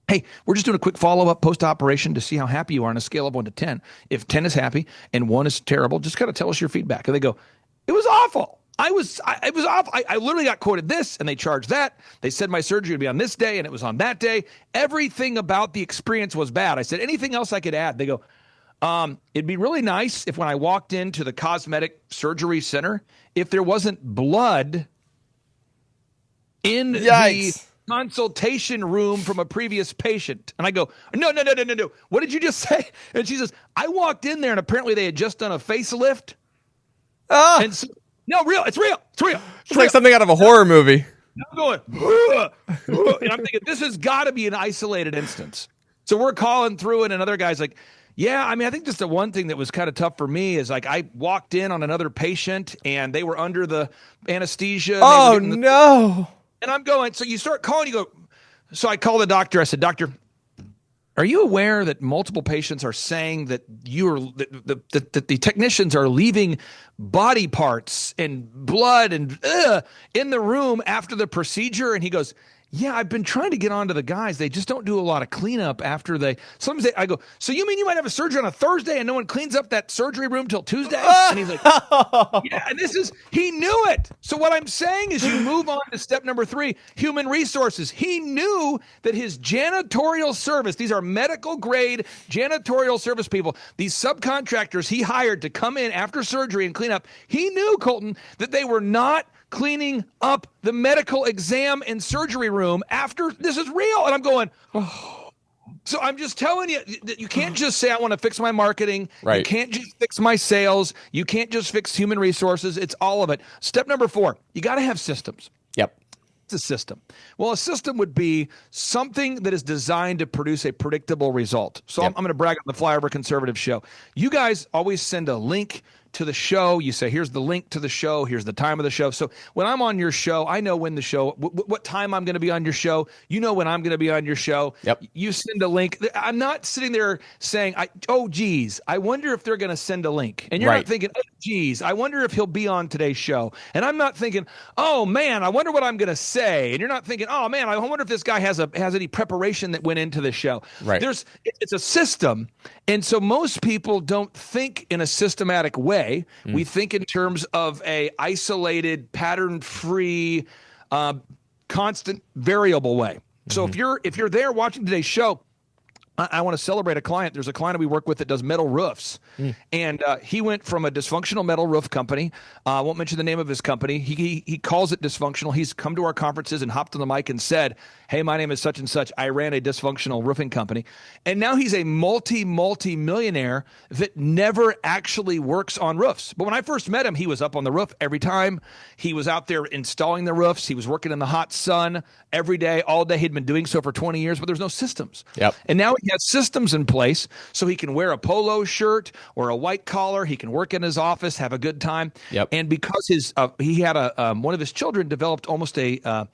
Hey, we're just doing a quick follow-up post-operation to see how happy you are on a scale of 1 to 10. If 10 is happy and 1 is terrible, just kind of tell us your feedback. And they go, it was awful. It was awful. I literally got quoted this, and they charged that. They said my surgery would be on this day, and it was on that day. Everything about the experience was bad. I said, anything else I could add? They go, it'd be really nice if when I walked into the cosmetic surgery center, if there wasn't blood in the consultation room from a previous patient. And I go, no. What did you just say? And she says, I walked in there and apparently they had just done a facelift. And so, no, real. It's real. It's like something out of a horror movie. I'm going, and I'm thinking, this has got to be an isolated instance. So we're calling through it, and another guy's like, yeah, I mean, I think just the one thing that was kind of tough for me is like I walked in on another patient and they were under the anesthesia. Oh, no. And I'm going, so you start calling, you go, so I call the doctor. I said, doctor, are you aware that multiple patients are saying that that the technicians are leaving body parts and blood and in the room after the procedure? And he goes, yeah, I've been trying to get onto the guys. They just don't do a lot of cleanup after sometimes I go, so you mean you might have a surgery on a Thursday and no one cleans up that surgery room till Tuesday? And he's like, yeah, and he knew it. So what I'm saying is you move on to step number 3, human resources. He knew that his janitorial service, these are medical grade janitorial service people, these subcontractors he hired to come in after surgery and clean up. He knew, Colton, that they were not cleaning up the medical exam and surgery room after this is real. And I'm going, oh. So I'm just telling you that you can't just say, I want to fix my marketing. Right. You can't just fix my sales. You can't just fix human resources. It's all of it. Step number 4, you got to have systems. Yep. It's a system. Well, a system would be something that is designed to produce a predictable result. So I'm going to brag on the Flyover Conservative show. You guys always send a link to the show. You say, here's the link to the show. Here's the time of the show. So when I'm on your show, I know when the show, what time I'm going to be on your show. You know when I'm going to be on your show. Yep. You send a link. I'm not sitting there saying, oh, geez, I wonder if they're going to send a link. And you're not thinking, oh, geez, I wonder if he'll be on today's show. And I'm not thinking, oh, man, I wonder what I'm going to say. And you're not thinking, oh, man, I wonder if this guy has any preparation that went into the show. Right. It's a system. And so most people don't think in a systematic way. We think in terms of a isolated, pattern-free, constant, variable way. So if you're there watching today's show, I want to celebrate a client. There's a client we work with that does metal roofs. And he went from a dysfunctional metal roof company. I won't mention the name of his company. He calls it dysfunctional. He's come to our conferences and hopped on the mic and said, hey, my name is such and such. I ran a dysfunctional roofing company. And now he's a multi-millionaire that never actually works on roofs. But when I first met him, he was up on the roof every time. He was out there installing the roofs. He was working in the hot sun every day, all day. He'd been doing so for 20 years, but there's no systems. Yep. And now he has systems in place so he can wear a polo shirt or a white collar. He can work in his office, have a good time. Yep. And because he had one of his children developed almost a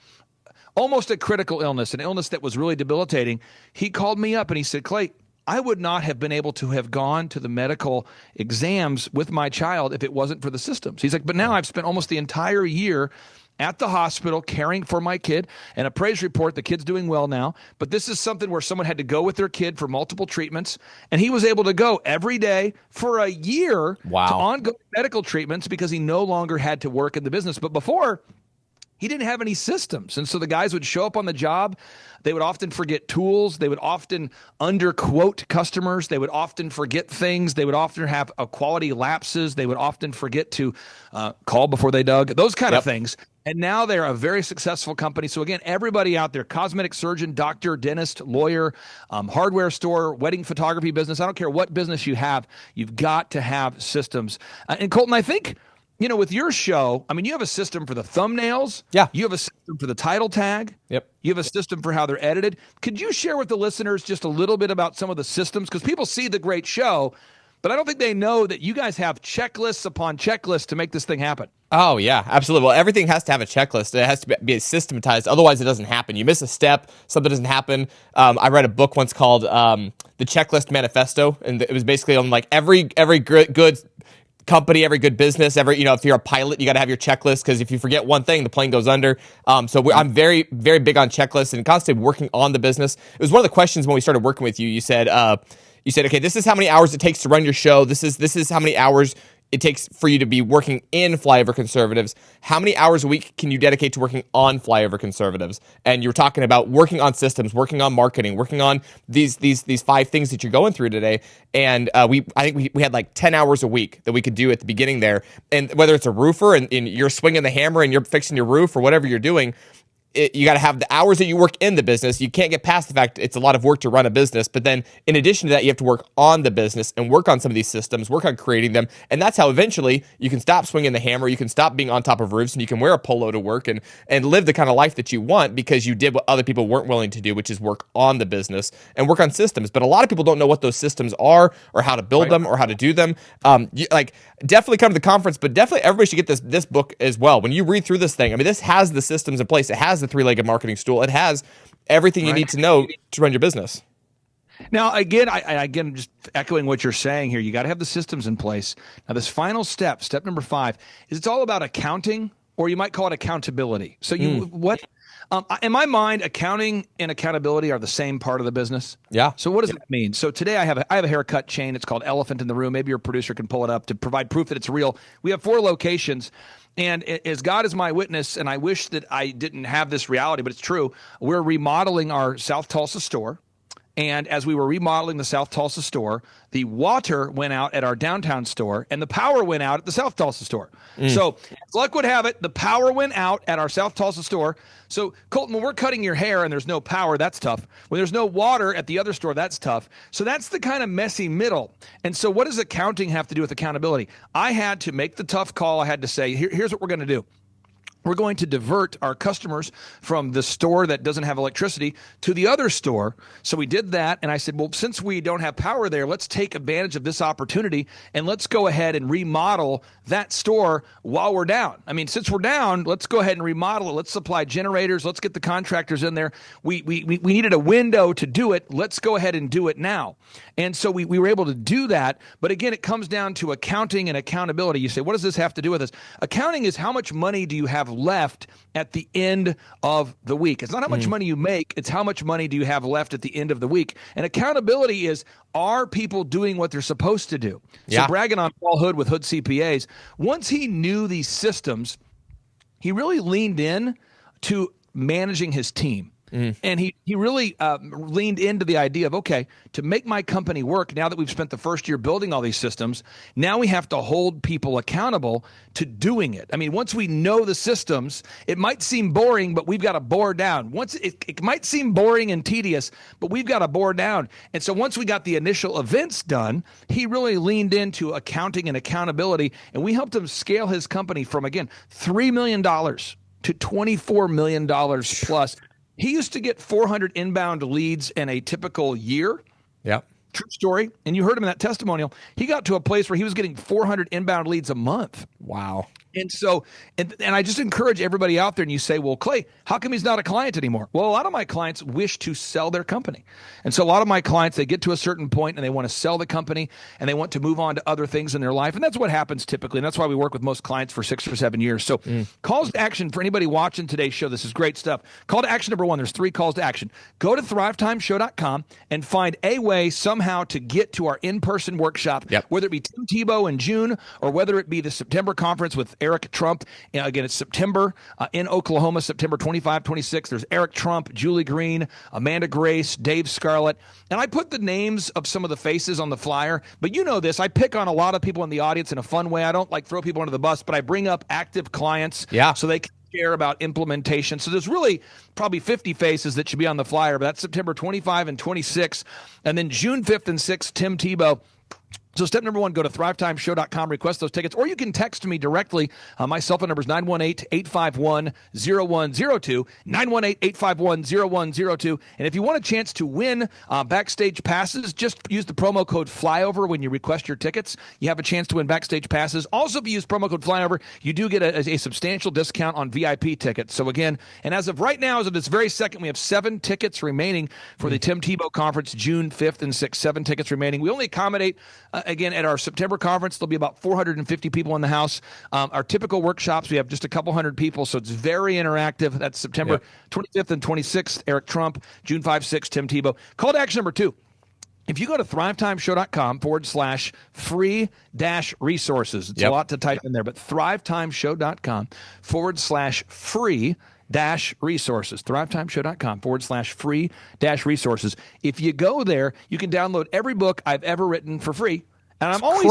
critical illness, an illness that was really debilitating, he called me up and he said, Clay, I would not have been able to have gone to the medical exams with my child if it wasn't for the systems. He's like, but now I've spent almost the entire year at the hospital caring for my kid, and a praise report, the kid's doing well now. But this is something where someone had to go with their kid for multiple treatments, and he was able to go every day for a year to ongoing medical treatments because he no longer had to work in the business. But before, he didn't have any systems. And so the guys would show up on the job. They would often forget tools. They would often underquote customers. They would often forget things. They would often have quality lapses. They would often forget to call before they dug, those kind of things. And now they're a very successful company. So again, everybody out there, cosmetic surgeon, doctor, dentist, lawyer, hardware store, wedding photography business, I don't care what business you have, you've got to have systems. And Colton, I think, with your show, I mean, you have a system for the thumbnails. Yeah. You have a system for the title tag. Yep. You have a system for how they're edited. Could you share with the listeners just a little bit about some of the systems? Because people see the great show, but I don't think they know that you guys have checklists upon checklists to make this thing happen. Oh, yeah, absolutely. Well, everything has to have a checklist. It has to be systematized. Otherwise, it doesn't happen. You miss a step, something doesn't happen. I read a book once called The Checklist Manifesto, and it was basically on like every good company, every good business, if you're a pilot, you got to have your checklist, because if you forget one thing, the plane goes under. I'm very, very big on checklists and constantly working on the business. It was one of the questions when we started working with you. You said, okay, this is how many hours it takes to run your show. This is how many hours it takes for you to be working in Flyover Conservatives. How many hours a week can you dedicate to working on Flyover Conservatives? And you were talking about working on systems, working on marketing, working on these 5 things that you're going through today. And I think we had like 10 hours a week that we could do at the beginning there. And whether it's a roofer and you're swinging the hammer and you're fixing your roof or whatever you're doing, you got to have the hours that you work in the business. You can't get past the fact it's a lot of work to run a business. But then in addition to that, you have to work on the business and work on some of these systems, work on creating them. And that's how eventually you can stop swinging the hammer. You can stop being on top of roofs, and you can wear a polo to work and live the kind of life that you want, because you did what other people weren't willing to do, which is work on the business and work on systems. But a lot of people don't know what those systems are or how to build them or how to do them. Definitely come to the conference, but definitely everybody should get this book as well. When you read through this thing, I mean, this has the systems in place. It has the 3-legged marketing stool. It has everything you need to know to run your business. Now, again, just echoing what you're saying here, you got to have the systems in place. Now, this final step number 5, is it's all about accounting, or you might call it accountability. So in my mind, accounting and accountability are the same part of the business. Yeah. So what does that mean? So today I have a haircut chain. It's called Elephant in the Room. Maybe your producer can pull it up to provide proof that it's real. We have 4 locations. And as God is my witness, and I wish that I didn't have this reality, but it's true, we're remodeling our South Tulsa store. And as we were remodeling the South Tulsa store, the water went out at our downtown store, and the power went out at the South Tulsa store. So, as luck would have it, the power went out at our South Tulsa store. So, Colton, when we're cutting your hair and there's no power, that's tough. When there's no water at the other store, that's tough. So that's the kind of messy middle. And so what does accounting have to do with accountability? I had to make the tough call. I had to say, here's what we're going to do. We're going to divert our customers from the store that doesn't have electricity to the other store. So we did that. And I said, well, since we don't have power there, let's take advantage of this opportunity and let's go ahead and remodel that store while we're down. I mean, since we're down, let's go ahead and remodel it. Let's supply generators. Let's get the contractors in there. We needed a window to do it. Let's go ahead and do it now. And so we were able to do that. But again, it comes down to accounting and accountability. You say, what does this have to do with this? Accounting is how much money do you have left at the end of the week. It's not how much money you make, it's how much money do you have left at the end of the week. And accountability is, are people doing what they're supposed to do? So bragging on Paul Hood with Hood CPAs, once he knew these systems, he really leaned in to managing his team. And he really leaned into the idea of, okay, to make my company work, now that we've spent the first year building all these systems, now we have to hold people accountable to doing it. I mean, once we know the systems, it might seem boring, but we've got to bore down. Once it might seem boring and tedious, but we've got to bore down. And so once we got the initial events done, he really leaned into accounting and accountability, and we helped him scale his company from, again, $3 million to $24 million plus. He used to get 400 inbound leads in a typical year. Yeah. True story. And you heard him in that testimonial. He got to a place where he was getting 400 inbound leads a month. Wow. And so, and I just encourage everybody out there, and you say, well, Clay, how come he's not a client anymore? Well, a lot of my clients wish to sell their company. And so a lot of my clients, they get to a certain point and they want to sell the company and they want to move on to other things in their life. And that's what happens typically. And that's why we work with most clients for 6 or 7 years. So calls to action for anybody watching today's show. This is great stuff. Call to action number 1. There's 3 calls to action. Go to thrivetimeshow.com and find a way somehow to get to our in-person workshop, whether it be Tim Tebow in June or whether it be the September conference with Eric Trump. Again, it's September in Oklahoma, September 25, 26. There's Eric Trump, Julie Green, Amanda Grace, Dave Scarlett. And I put the names of some of the faces on the flyer, but you know this. I pick on a lot of people in the audience in a fun way. I don't like throw people under the bus, but I bring up active clients so they can share about implementation. So there's really probably 50 faces that should be on the flyer, but that's September 25 and 26. And then June 5th and 6th, Tim Tebow. So step number one, go to thrivetimeshow.com, request those tickets, or you can text me directly. My cell phone number is 918-851-0102, 918-851-0102. And if you want a chance to win backstage passes, just use the promo code FLYOVER when you request your tickets. You have a chance to win backstage passes. Also, if you use promo code FLYOVER, you do get a substantial discount on VIP tickets. So again, and as of right now, as of this very second, we have 7 tickets remaining for the 𝗕𝗘𝗢𝗄 Conference, June 5th and 6th. 7 tickets remaining. We only accommodate again, at our September conference, there'll be about 450 people in the house. Our typical workshops, we have just a couple hundred people, so it's very interactive. That's September 25th and 26th, Eric Trump, June 5, 6, 𝗕𝗘𝗢𝗄. Call to action number 2. If you go to thrivetimeshow.com/free-resources, it's a lot to type in there, but thrivetimeshow.com/free-resources, thrivetimeshow.com/free-resources. If you go there, you can download every book I've ever written for free. And I'm always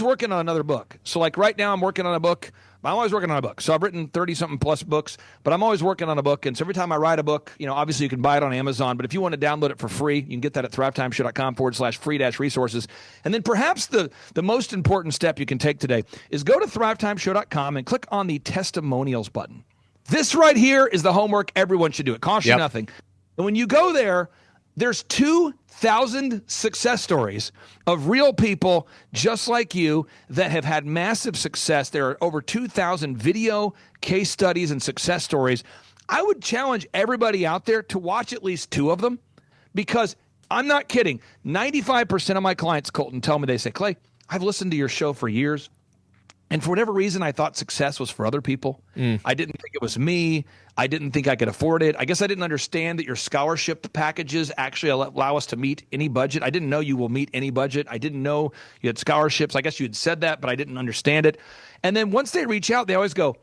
working on another book. So like right now I'm working on a book. I'm always working on a book. So I've written 30-something plus books, but I'm always working on a book. And so every time I write a book, obviously you can buy it on Amazon, but if you want to download it for free, you can get that at thrivetimeshow.com/free-resources. And then perhaps the most important step you can take today is go to thrivetimeshow.com and click on the testimonials button. This right here is the homework everyone should do. It costs you nothing. And when you go there, there's 2,000 success stories of real people just like you that have had massive success. There are over 2,000 video case studies and success stories. I would challenge everybody out there to watch at least 2 of them, because I'm not kidding. 95% of my clients, Colton, tell me, they say, Clay, I've listened to your show for years, and for whatever reason, I thought success was for other people. I didn't think it was me. I didn't think I could afford it. I guess I didn't understand that your scholarship packages actually allow us to meet any budget. I didn't know you will meet any budget. I didn't know you had scholarships. I guess you had said that, but I didn't understand it. And then once they reach out, they always go,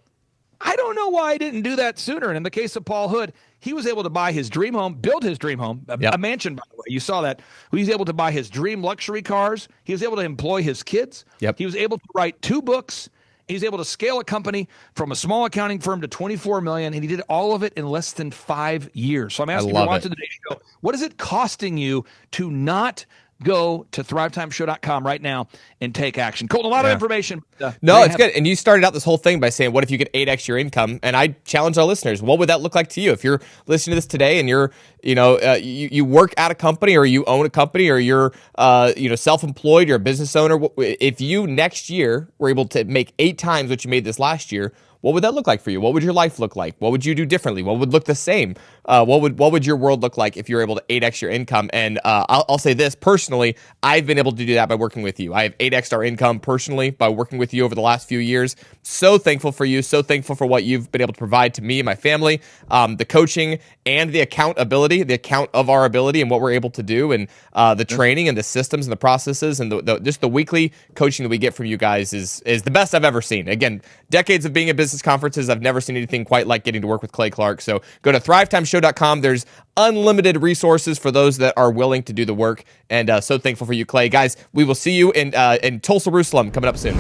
I don't know why I didn't do that sooner. And in the case of Paul Hood, he was able to buy his dream home, build his dream home, a mansion, by the way. You saw that. He was able to buy his dream luxury cars. He was able to employ his kids. He was able to write 2 books. He was able to scale a company from a small accounting firm to $24 million, and he did all of it in less than 5 years. So I'm asking, if you're watching today's show, what is it costing you to not go to thrivetimeshow.com right now and take action? Colton, a lot of information. No, it's good. And you started out this whole thing by saying, what if you could 8x your income? And I challenge our listeners, what would that look like to you? If you're listening to this today and you're, you work at a company, or you own a company, or you're, self-employed, you're a business owner. If you next year were able to make 8 times what you made this last year, what would that look like for you? What would your life look like? What would you do differently? What would look the same? What would your world look like if you were able to 8x your income? And I'll say this personally, I've been able to do that by working with you. I have 8x'd our income personally by working with you over the last few years. So thankful for you. So thankful for what you've been able to provide to me and my family, the coaching and the accountability, the account of our ability and what we're able to do, and the training and the systems and the processes, and just the weekly coaching that we get from you guys is the best I've ever seen. Again, decades of being at business conferences, I've never seen anything quite like getting to work with Clay Clark. So go to thrivetimeshow.com. There's unlimited resources for those that are willing to do the work. And so thankful for you, Clay. Guys, we will see you in Tulsa, Jerusalem coming up soon.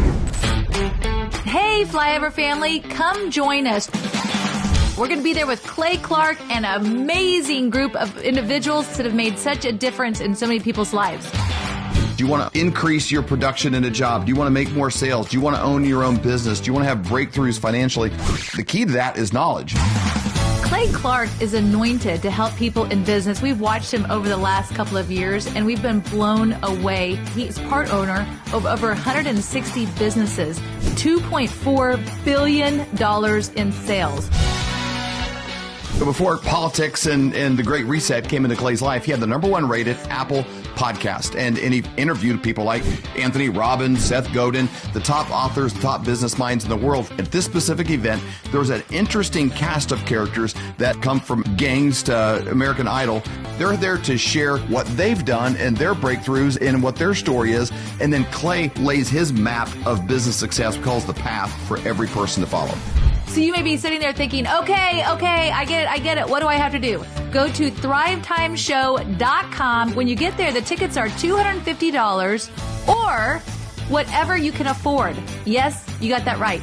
Hey, Flyover family, come join us. We're going to be there with Clay Clark and an amazing group of individuals that have made such a difference in so many people's lives. Do you want to increase your production in a job? Do you want to make more sales? Do you want to own your own business? Do you want to have breakthroughs financially? The key to that is knowledge. Clay Clark is anointed to help people in business. We've watched him over the last couple of years, and we've been blown away. He's part owner of over 160 businesses, $2.4 billion in sales. So before politics and the Great Reset came into Clay's life, he had the #1 rated Apple podcast. And he interviewed people like Anthony Robbins, Seth Godin, the top authors, the top business minds in the world. At this specific event, there was an interesting cast of characters that come from gangs to American Idol. They're there to share what they've done and their breakthroughs and what their story is. And then Clay lays his map of business success, calls the path for every person to follow. So you may be sitting there thinking, okay, I get it. What do I have to do? Go to thrivetimeshow.com. When you get there, the tickets are $250 or whatever you can afford. Yes, you got that right.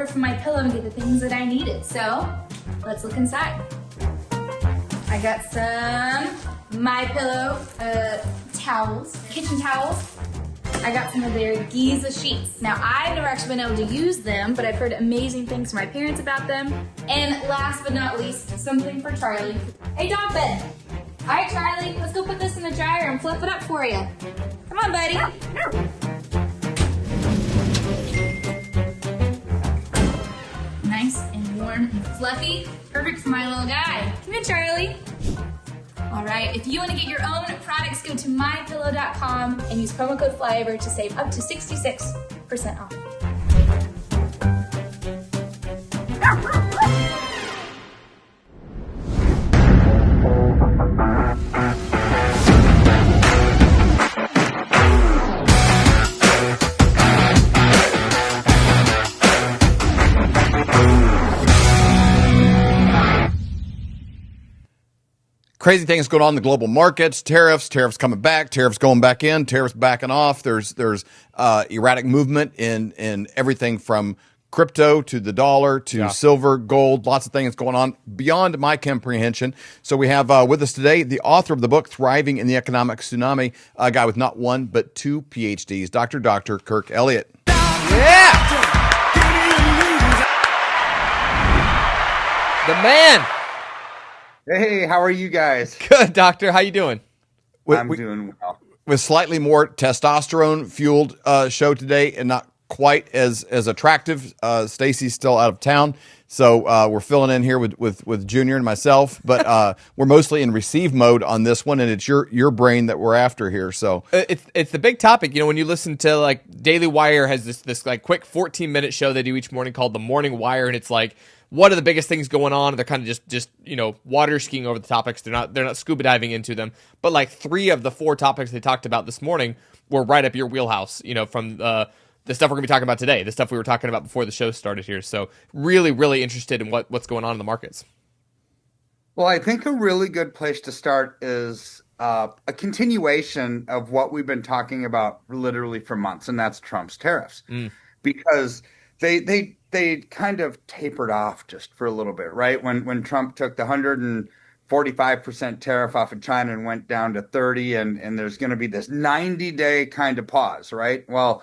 order from my pillow and get the things that I needed. So let's look inside. I got some My Pillow towels, kitchen towels. I got some of their 𝗬𝗢𝗢𝗔𝗬 sheets. Now, I've never actually been able to use them, but I've heard amazing things from my parents about them. And last but not least, something for Charlie. Hey, dog bed. All right, Charlie, let's go put this in the dryer and fluff it up for you. Come on, buddy. Nice and warm and fluffy. Perfect for my little guy. Come here, Charlie. All right, if you want to get your own products, go to mypillow.com and use promo code Flyover to save up to 66% off. Crazy things going on in the global markets, tariffs coming back, tariffs going back in, tariffs backing off. There's erratic movement in everything from crypto to the dollar to silver, gold, lots of things going on beyond my comprehension. So we have with us today the author of the book, Thriving in the Economic Tsunami, a guy with not one, but 2 PhDs, Dr. Kirk Elliott. Yeah! The man! Hey, how are you guys? Good, doctor. How you doing? I'm doing well. With slightly more testosterone-fueled show today and not quite as attractive. Stacy's still out of town, so we're filling in here with Junior and myself, but we're mostly in receive mode on this one, and it's your brain that we're after here. So it's the big topic. You know, when you listen to, like, Daily Wire has this like quick 14-minute show they do each morning called The Morning Wire, and it's like, what are the biggest things going on? They're kind of just water skiing over the topics. They're not scuba diving into them. But like 3 of the 4 topics they talked about this morning were right up your wheelhouse. You know, from the stuff we're gonna be talking about today, the stuff we were talking about before the show started here. So really, really interested in what's going on in the markets. Well, I think a really good place to start is a continuation of what we've been talking about literally for months, and that's Trump's tariffs, because they kind of tapered off just for a little bit, right? When Trump took the 145% tariff off of China and went down to 30, and there's going to be this 90-day kind of pause, right? Well,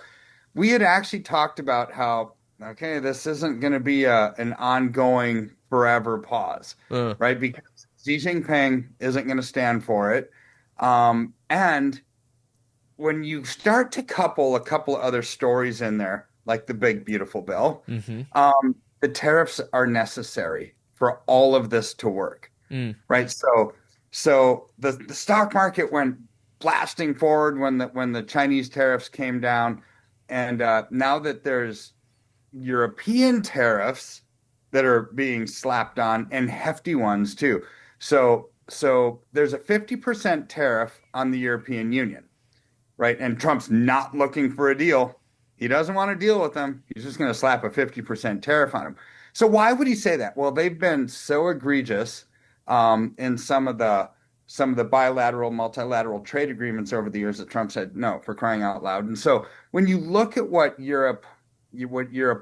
we had actually talked about how, okay, this isn't going to be an ongoing forever pause, right? Because Xi Jinping isn't going to stand for it. And when you start to couple a couple of other stories in there, like the big, beautiful bill, the tariffs are necessary for all of this to work, right? So the stock market went blasting forward when the Chinese tariffs came down, and now that there's European tariffs that are being slapped on, and hefty ones too. So there's a 50% tariff on the European Union, right? And Trump's not looking for a deal. He doesn't want to deal with them. He's just going to slap a 50% tariff on them. So why would he say that? Well, they've been so egregious in some of the bilateral, multilateral trade agreements over the years that Trump said no, for crying out loud. And so when you look at what Europe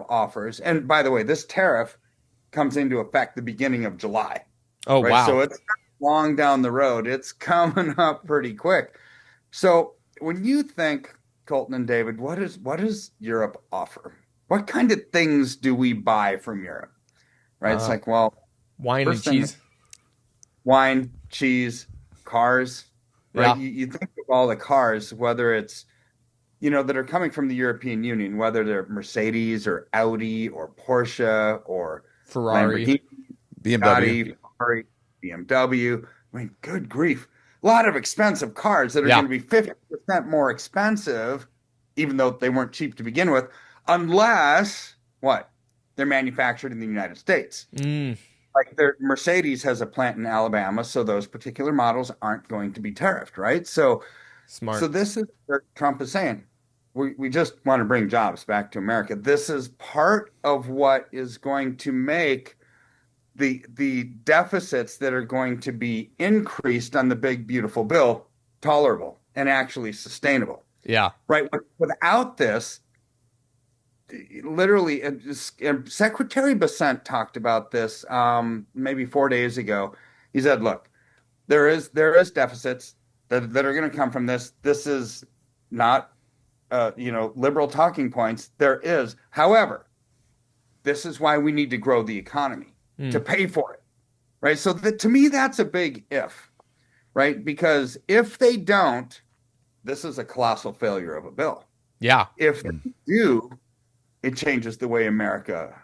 offers, and by the way, this tariff comes into effect the beginning of July. Oh, right? wow. So it's long down the road. It's coming up pretty quick. So when you think, Colton and David, what does Europe offer? What kind of things do we buy from Europe? Right? It's like, well, wine and cheese. Wine, cheese, cars. Right? Yeah. You think of all the cars, whether it's, that are coming from the European Union, whether they're Mercedes or Audi or Porsche or Ferrari, BMW, Ferrari, BMW. I mean, good grief. A lot of expensive cars that are going to be 50% more expensive, even though they weren't cheap to begin with, unless, they're manufactured in the United States. Like Mercedes has a plant in Alabama, so those particular models aren't going to be tariffed, right? So, smart. So this is what Trump is saying. We just want to bring jobs back to America. This is part of what is going to make the deficits that are going to be increased on the big, beautiful bill tolerable and actually sustainable. Yeah. Right. Without this, literally, and Secretary Bessent talked about this maybe 4 days ago. He said, look, there is deficits that are going to come from this. This is not, liberal talking points. There is. However, this is why we need to grow the economy to pay for it. Right. So to me, that's a big if. Right. Because if they don't, this is a colossal failure of a bill. Yeah. If they do, it changes the way America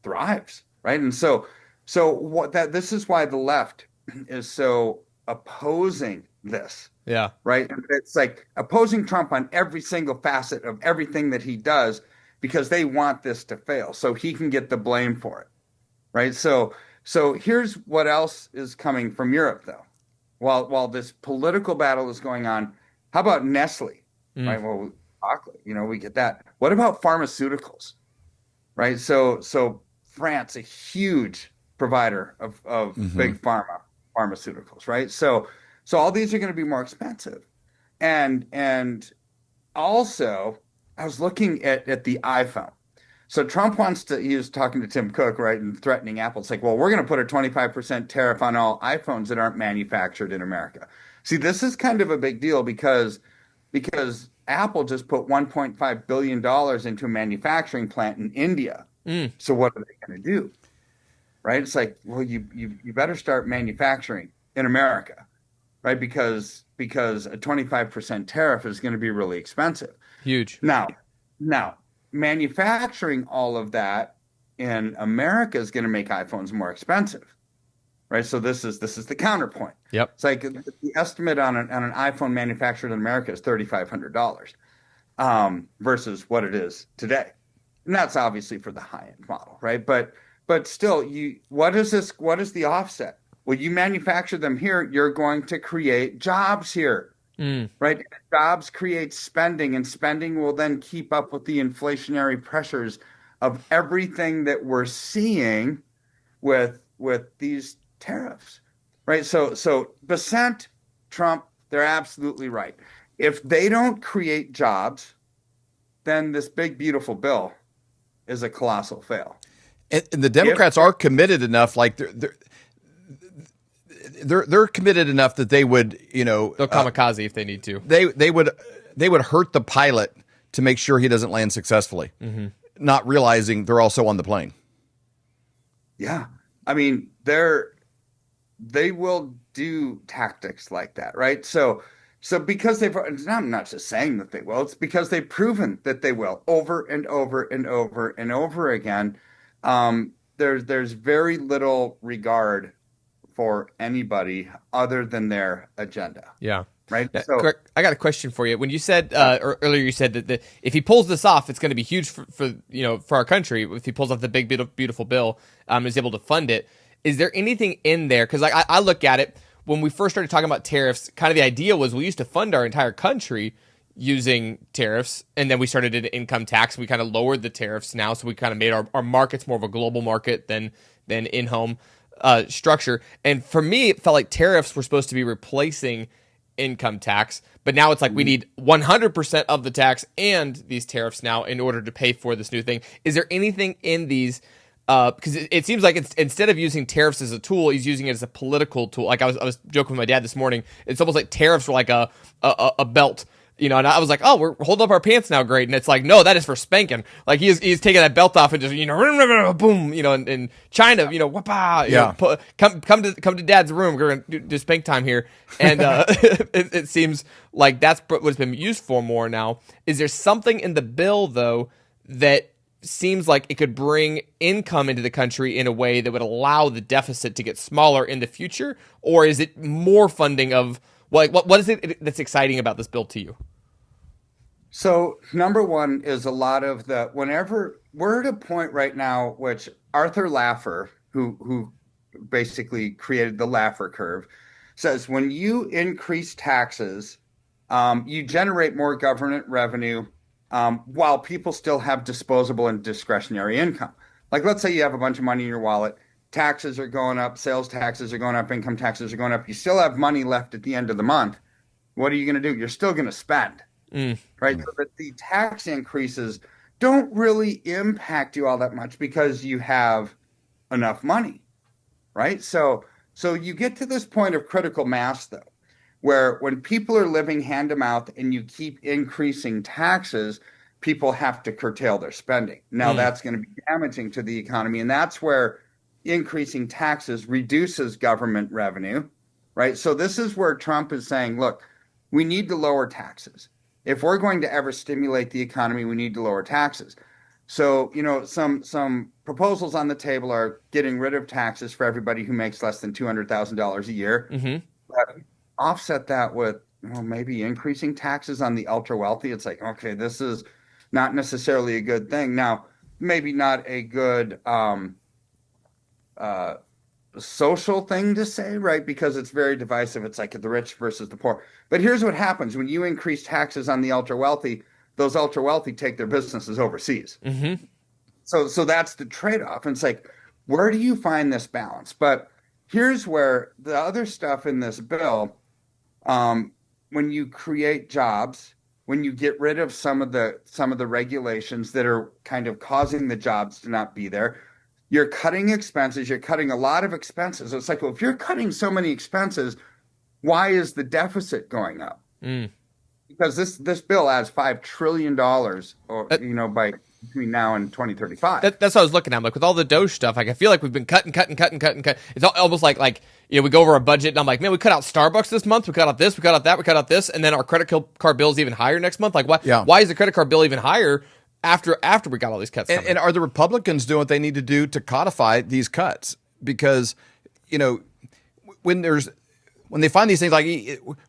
thrives, right? And so this is why the left is so opposing this. Yeah. Right? And it's like opposing Trump on every single facet of everything that he does because they want this to fail so he can get the blame for it. Right? So here's what else is coming from Europe though. While this political battle is going on, how about Nestle? Right? Well, we get that. What about pharmaceuticals? Right? So France, a huge provider of big pharmaceuticals, right? So all these are going to be more expensive. And also, I was looking at the iPhone. So Trump he was talking to Tim Cook, right, and threatening Apple. It's like, well, we're going to put a 25% tariff on all iPhones that aren't manufactured in America. See, this is kind of a big deal because Apple just put $1.5 billion into a manufacturing plant in India. So what are they going to do? Right? It's like, well, you better start manufacturing in America, right? Because a 25% tariff is going to be really expensive. Huge. Now, manufacturing all of that in America is going to make iPhones more expensive, right? So this is the counterpoint. Yep. It's like the estimate on an iPhone manufactured in America is $3,500 versus what it is today, and that's obviously for the high end model, right? But still, what is this? What is the offset? Well, you manufacture them here, you're going to create jobs here. Right? Jobs create spending, and spending will then keep up with the inflationary pressures of everything that we're seeing with these tariffs. Right? So Bessent, Trump, they're absolutely right. If they don't create jobs, then this big, beautiful bill is a colossal fail. And the Democrats are committed enough, like they're committed enough that they would, they'll kamikaze if they need to. They would hurt the pilot to make sure he doesn't land successfully, not realizing they're also on the plane. Yeah, I mean they will do tactics like that, right? So because I'm not just saying that they will. It's because they've proven that they will over and over and over and over again. There's very little regard for anybody other than their agenda. Yeah. Right. Yeah, so Kirk, I got a question for you. When you said earlier, you said that if he pulls this off, it's going to be huge for our country. If he pulls off the big, beautiful bill, and is able to fund it. Is there anything in there? Because I look at it when we first started talking about tariffs. Kind of the idea was we used to fund our entire country using tariffs, and then we started an income tax. We kind of lowered the tariffs now, so we kind of made our markets more of a global market than in-home structure. And for me, it felt like tariffs were supposed to be replacing income tax, but now it's like we need 100% of the tax and these tariffs now in order to pay for this new thing. Is there anything in these? Because it seems like instead of using tariffs as a tool, he's using it as a political tool. Like I was joking with my dad this morning. It's almost like tariffs were like a belt. And I was like, oh, we're holding up our pants now, great. And it's like, no, that is for spanking. Like he's taking that belt off and just, boom, in China, whoopah, come to dad's room. We're going to do spank time here. And it seems like that's what it's been used for more now. Is there something in the bill, though, that seems like it could bring income into the country in a way that would allow the deficit to get smaller in the future? Or is it more funding of, like, what is it that's exciting about this bill to you? So number one is a lot of whenever we're at a point right now, which 𝗬𝗓𝗢𝗓𝗢𝗢, who basically created the Laffer curve, says when you increase taxes, you generate more government revenue while people still have disposable and discretionary income. Like, let's say you have a bunch of money in your wallet, taxes are going up, sales taxes are going up, income taxes are going up. You still have money left at the end of the month. What are you going to do? You're still going to spend. Right? So that the tax increases don't really impact you all that much because you have enough money, right? So you get to this point of critical mass, though, where when people are living hand to mouth and you keep increasing taxes, people have to curtail their spending. Now that's going to be damaging to the economy, and that's where increasing taxes reduces government revenue, right? So this is where Trump is saying, look, we need to lower taxes. If we're going to ever stimulate the economy, we need to lower taxes. So, some proposals on the table are getting rid of taxes for everybody who makes less than $200,000 a year. But offset that with maybe increasing taxes on the ultra wealthy. It's like, okay, this is not necessarily a good thing. Now, maybe not a good social thing to say, right? Because it's very divisive. It's like the rich versus the poor. But here's what happens when you increase taxes on the ultra wealthy. Those ultra wealthy take their businesses overseas. So that's the trade-off. And it's like, where do you find this balance? But here's where the other stuff in this bill, when you create jobs, when you get rid of some of the regulations that are kind of causing the jobs to not be there, you're cutting expenses. You're cutting a lot of expenses. It's like, well, if you're cutting so many expenses, why is the deficit going up? Because this bill adds $5 trillion, by between now and 2035. That's what I was looking at. Like, with all the Doge stuff, like, I feel like we've been cutting. It's almost like we go over a budget, and I'm like, man, we cut out Starbucks this month. We cut out this. We cut out that. We cut out this, and then our credit card bill is even higher next month. Like, why is the credit card bill even higher after we got all these cuts? And are the Republicans doing what they need to do to codify these cuts? Because, when they find these things, like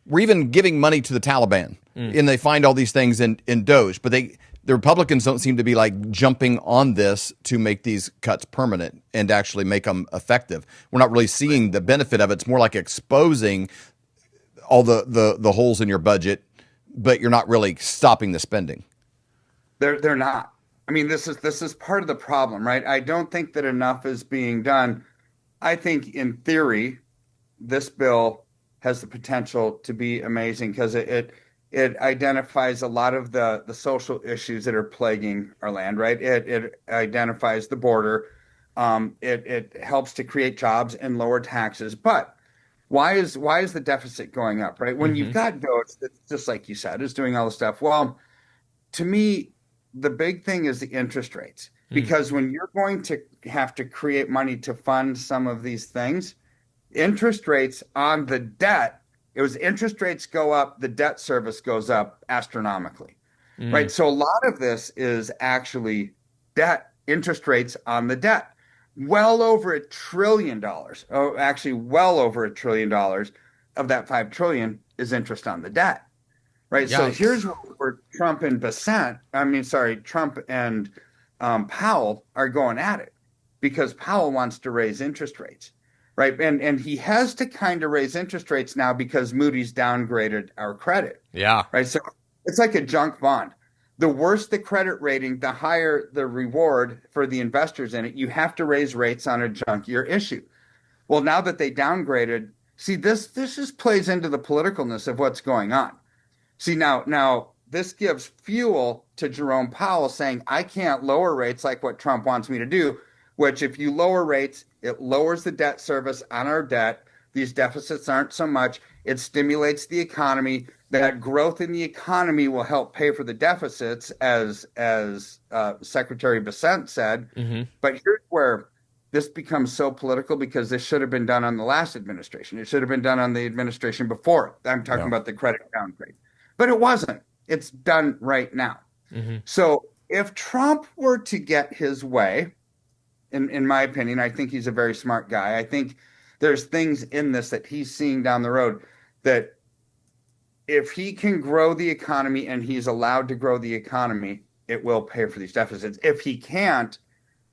we're even giving money to the Taliban, and they find all these things in Doge, but the Republicans don't seem to be like jumping on this to make these cuts permanent and actually make them effective. We're not really seeing the benefit of it. It's more like exposing all the holes in your budget, but you're not really stopping the spending. They're not. I mean, this is part of the problem, right? I don't think that enough is being done. I think in theory, this bill has the potential to be amazing because it identifies a lot of the social issues that are plaguing our land, right? It identifies the border. It helps to create jobs and lower taxes. But why is the deficit going up, right? When you've got Doge, that's just like you said, is doing all the stuff. Well, to me, the big thing is the interest rates, because when you're going to have to create money to fund some of these things, interest rates on the debt, interest rates go up, the debt service goes up astronomically, right? So a lot of this is actually debt, interest rates on the debt. Well over $1 trillion, actually well over $1 trillion of that $5 trillion is interest on the debt. Right. Yikes. So here's where Trump and Powell are going at it, because Powell wants to raise interest rates. Right. And he has to kind of raise interest rates now because Moody's downgraded our credit. Yeah. Right. So it's like a junk bond. The worse the credit rating, the higher the reward for the investors in it. You have to raise rates on a junkier issue. Well, now that they downgraded, this just plays into the politicalness of what's going on. See, now this gives fuel to Jerome Powell saying, I can't lower rates like what Trump wants me to do, which if you lower rates, it lowers the debt service on our debt. These deficits aren't so much. It stimulates the economy. That growth in the economy will help pay for the deficits, as Secretary 𝗬𝗢𝗢𝗡𝗢 said. But here's where this becomes so political, because this should have been done on the last administration. It should have been done on the administration before. I'm talking about the credit downgrade. But it wasn't. It's done right now. So if Trump were to get his way, in my opinion, I think he's a very smart guy. I think there's things in this that he's seeing down the road that if he can grow the economy and he's allowed to grow the economy, it will pay for these deficits. If he can't,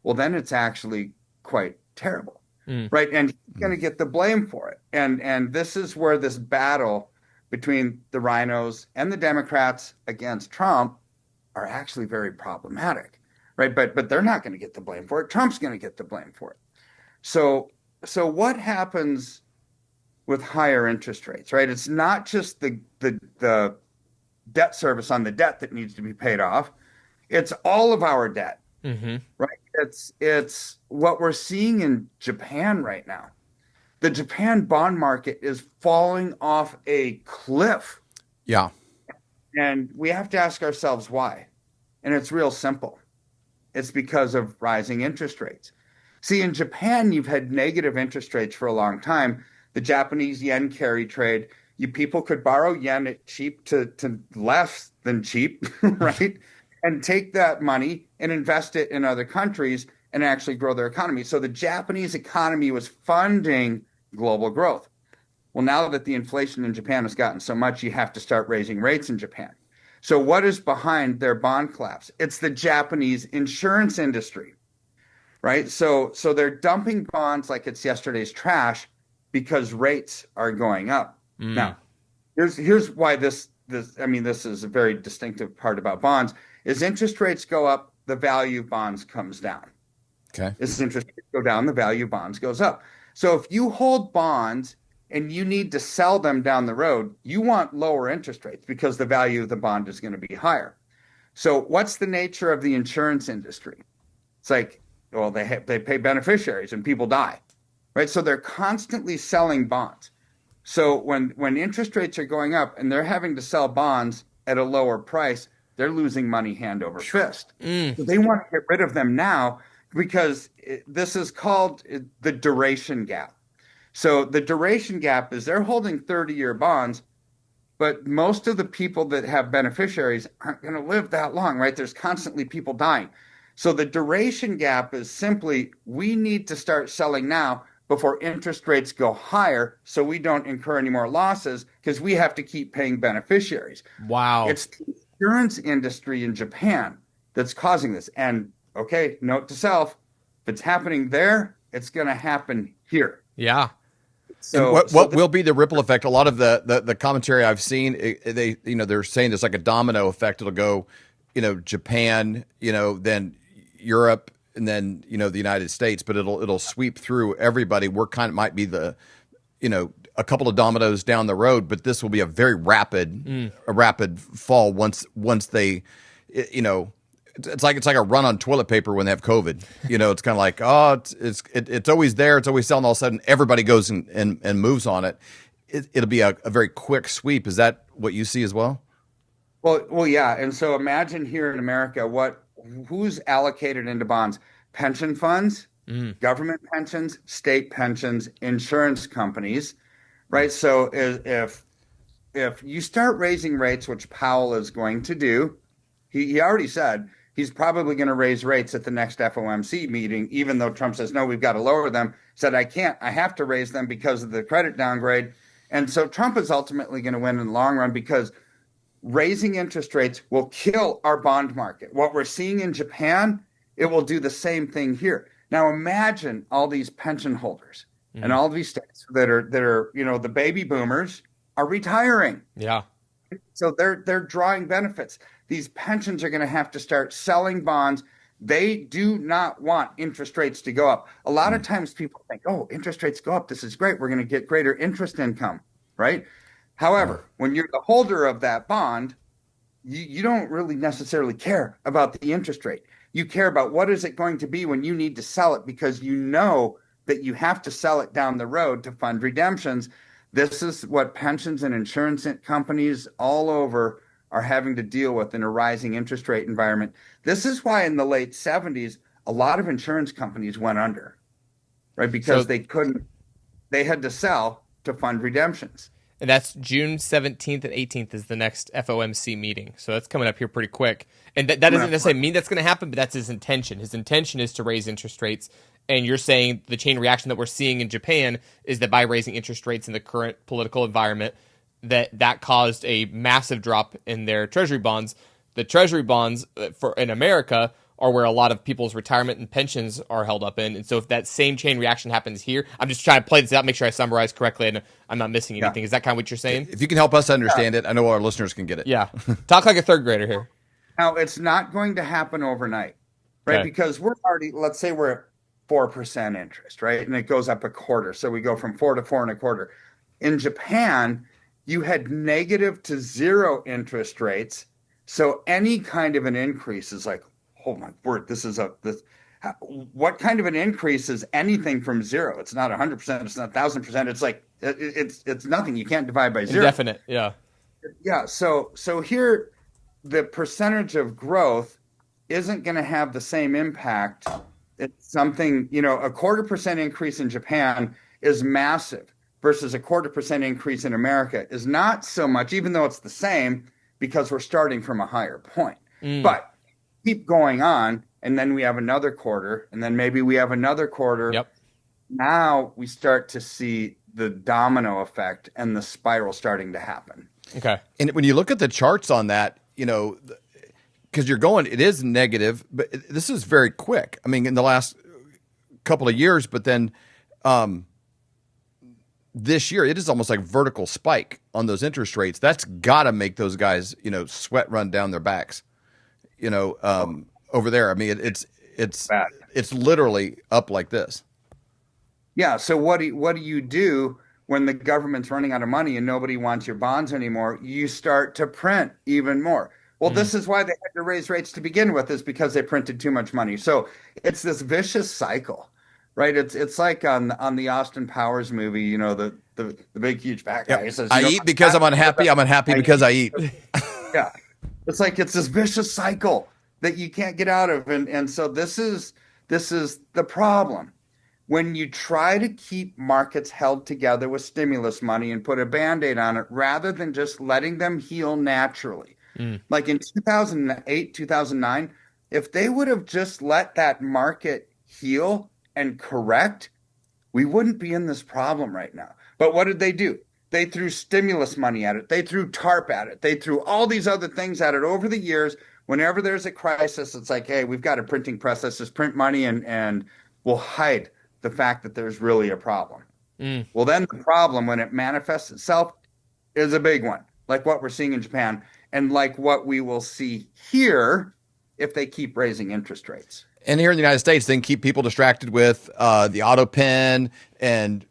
well, then it's actually quite terrible, right? And he's going to get the blame for it. And this is where this battle between the rhinos and the Democrats against Trump are actually very problematic, right? But they're not going to get the blame for it. Trump's going to get the blame for it. So what happens with higher interest rates, right? It's not just the debt service on the debt that needs to be paid off. It's all of our debt, right? It's what we're seeing in Japan right now. The Japan bond market is falling off a cliff. Yeah. And we have to ask ourselves why. And it's real simple. It's because of rising interest rates. See, in Japan, you've had negative interest rates for a long time. The Japanese yen carry trade, you people could borrow yen at cheap to less than cheap, right? And take that money and invest it in other countries and actually grow their economy. So the Japanese economy was funding global growth. Well, now that the inflation in Japan has gotten so much, you have to start raising rates in Japan. So what is behind their bond collapse? It's the Japanese insurance industry, right? So they're dumping bonds like it's yesterday's trash because rates are going up. Now, here's why this is a very distinctive part about bonds, is interest rates go up, the value of bonds comes down. Okay. As interest rates go down, the value of bonds goes up. So if you hold bonds and you need to sell them down the road, you want lower interest rates because the value of the bond is going to be higher. So what's the nature of the insurance industry? It's like, well, they pay beneficiaries and people die, right? So they're constantly selling bonds. So when interest rates are going up and they're having to sell bonds at a lower price, they're losing money hand over fist. So they want to get rid of them now because this is called the duration gap. So the duration gap is they're holding 30-year bonds, but most of the people that have beneficiaries aren't going to live that long, right? There's constantly people dying. So the duration gap is simply we need to start selling now before interest rates go higher so we don't incur any more losses because we have to keep paying beneficiaries. Wow. It's the insurance industry in Japan that's causing this. And okay, note to self, if it's happening there, it's going to happen here. Yeah. So what will be the ripple effect? A lot of the commentary I've seen, they're saying there's like a domino effect. It'll go, Japan, then Europe, and then the United States, but it'll sweep through everybody. We're might be the, a couple of dominoes down the road, but this will be a very rapid fall once they, It's like a run on toilet paper when they have COVID. It's kind of like, it's always there. It's always selling. All of a sudden, everybody goes and moves on it. It'll be a very quick sweep. Is that what you see as well? Well, yeah. And so imagine here in America, who's allocated into bonds? Pension funds, government pensions, state pensions, insurance companies, right? So if you start raising rates, which Powell is going to do, he already said he's probably going to raise rates at the next FOMC meeting, even though Trump says, no, we've got to lower them. Said, I can't. I have to raise them because of the credit downgrade. And so Trump is ultimately going to win in the long run because raising interest rates will kill our bond market. What we're seeing in Japan, it will do the same thing here. Now imagine all these pension holders and all these states that are the baby boomers are retiring. Yeah. So they're drawing benefits. These pensions are going to have to start selling bonds. They do not want interest rates to go up. A lot of times people think, oh, interest rates go up. This is great. We're going to get greater interest income, right? However, when you're the holder of that bond, you don't really necessarily care about the interest rate. You care about what is it going to be when you need to sell it because you know that you have to sell it down the road to fund redemptions. This is what pensions and insurance companies all over are having to deal with in a rising interest rate environment. This is why in the late 70s, a lot of insurance companies went under, right? Because they had to sell to fund redemptions. And that's June 17th and 18th is the next FOMC meeting. So that's coming up here pretty quick. And that doesn't necessarily mean that's going to happen, but that's his intention. His intention is to raise interest rates. And you're saying the chain reaction that we're seeing in Japan is that by raising interest rates in the current political environment, that caused a massive drop in their treasury bonds. The treasury bonds in America are where a lot of people's retirement and pensions are held up in. And so if that same chain reaction happens here, I'm just trying to play this out, make sure I summarize correctly and I'm not missing anything. Is that kind of what you're saying? If you can help us understand it, I know our listeners can get it. Yeah. Talk like a third grader here. Now, it's not going to happen overnight, right? Okay. Because we're already, let's say we're at 4% interest, right? And it goes up a quarter. So we go from 4 to 4.25. In Japan, you had negative to zero interest rates. So any kind of an increase is like, oh my word, what kind of an increase is anything from zero? It's not 100%, it's not 1,000%. It's like, it's nothing. You can't divide by zero. Indefinite, yeah. Yeah, so here, the percentage of growth isn't going to have the same impact. It's something, a 0.25% increase in Japan is massive versus a 0.25% increase in America is not so much, even though it's the same, because we're starting from a higher point. But keep going on, and then we have another quarter, and then maybe we have another quarter. Yep. Now we start to see the domino effect and the spiral starting to happen. Okay. And when you look at the charts on that, because it is negative, but this is very quick. I mean, in the last couple of years, but then this year, it is almost like vertical spike on those interest rates. That's got to make those guys, sweat run down their backs. Over there. I mean, it's literally up like this. Yeah. So what do you do when the government's running out of money and nobody wants your bonds anymore? You start to print even more. Well, this is why they had to raise rates to begin with, is because they printed too much money. So it's this vicious cycle, right? It's like on the Austin Powers movie, the big huge fat guy. Says, I eat because I'm unhappy. I'm unhappy because I eat. Yeah. It's like it's this vicious cycle that you can't get out of. And so this is the problem. When you try to keep markets held together with stimulus money and put a Band-Aid on it, rather than just letting them heal naturally. Like in 2008, 2009, if they would have just let that market heal and correct, we wouldn't be in this problem right now. But what did they do? They threw stimulus money at it. They threw TARP at it. They threw all these other things at it over the years. Whenever there's a crisis, it's like, hey, we've got a printing press. Let's just print money and we'll hide the fact that there's really a problem. Well, then the problem, when it manifests itself, is a big one, like what we're seeing in Japan and like what we will see here if they keep raising interest rates. And here in the United States, they can keep people distracted with the auto pen and,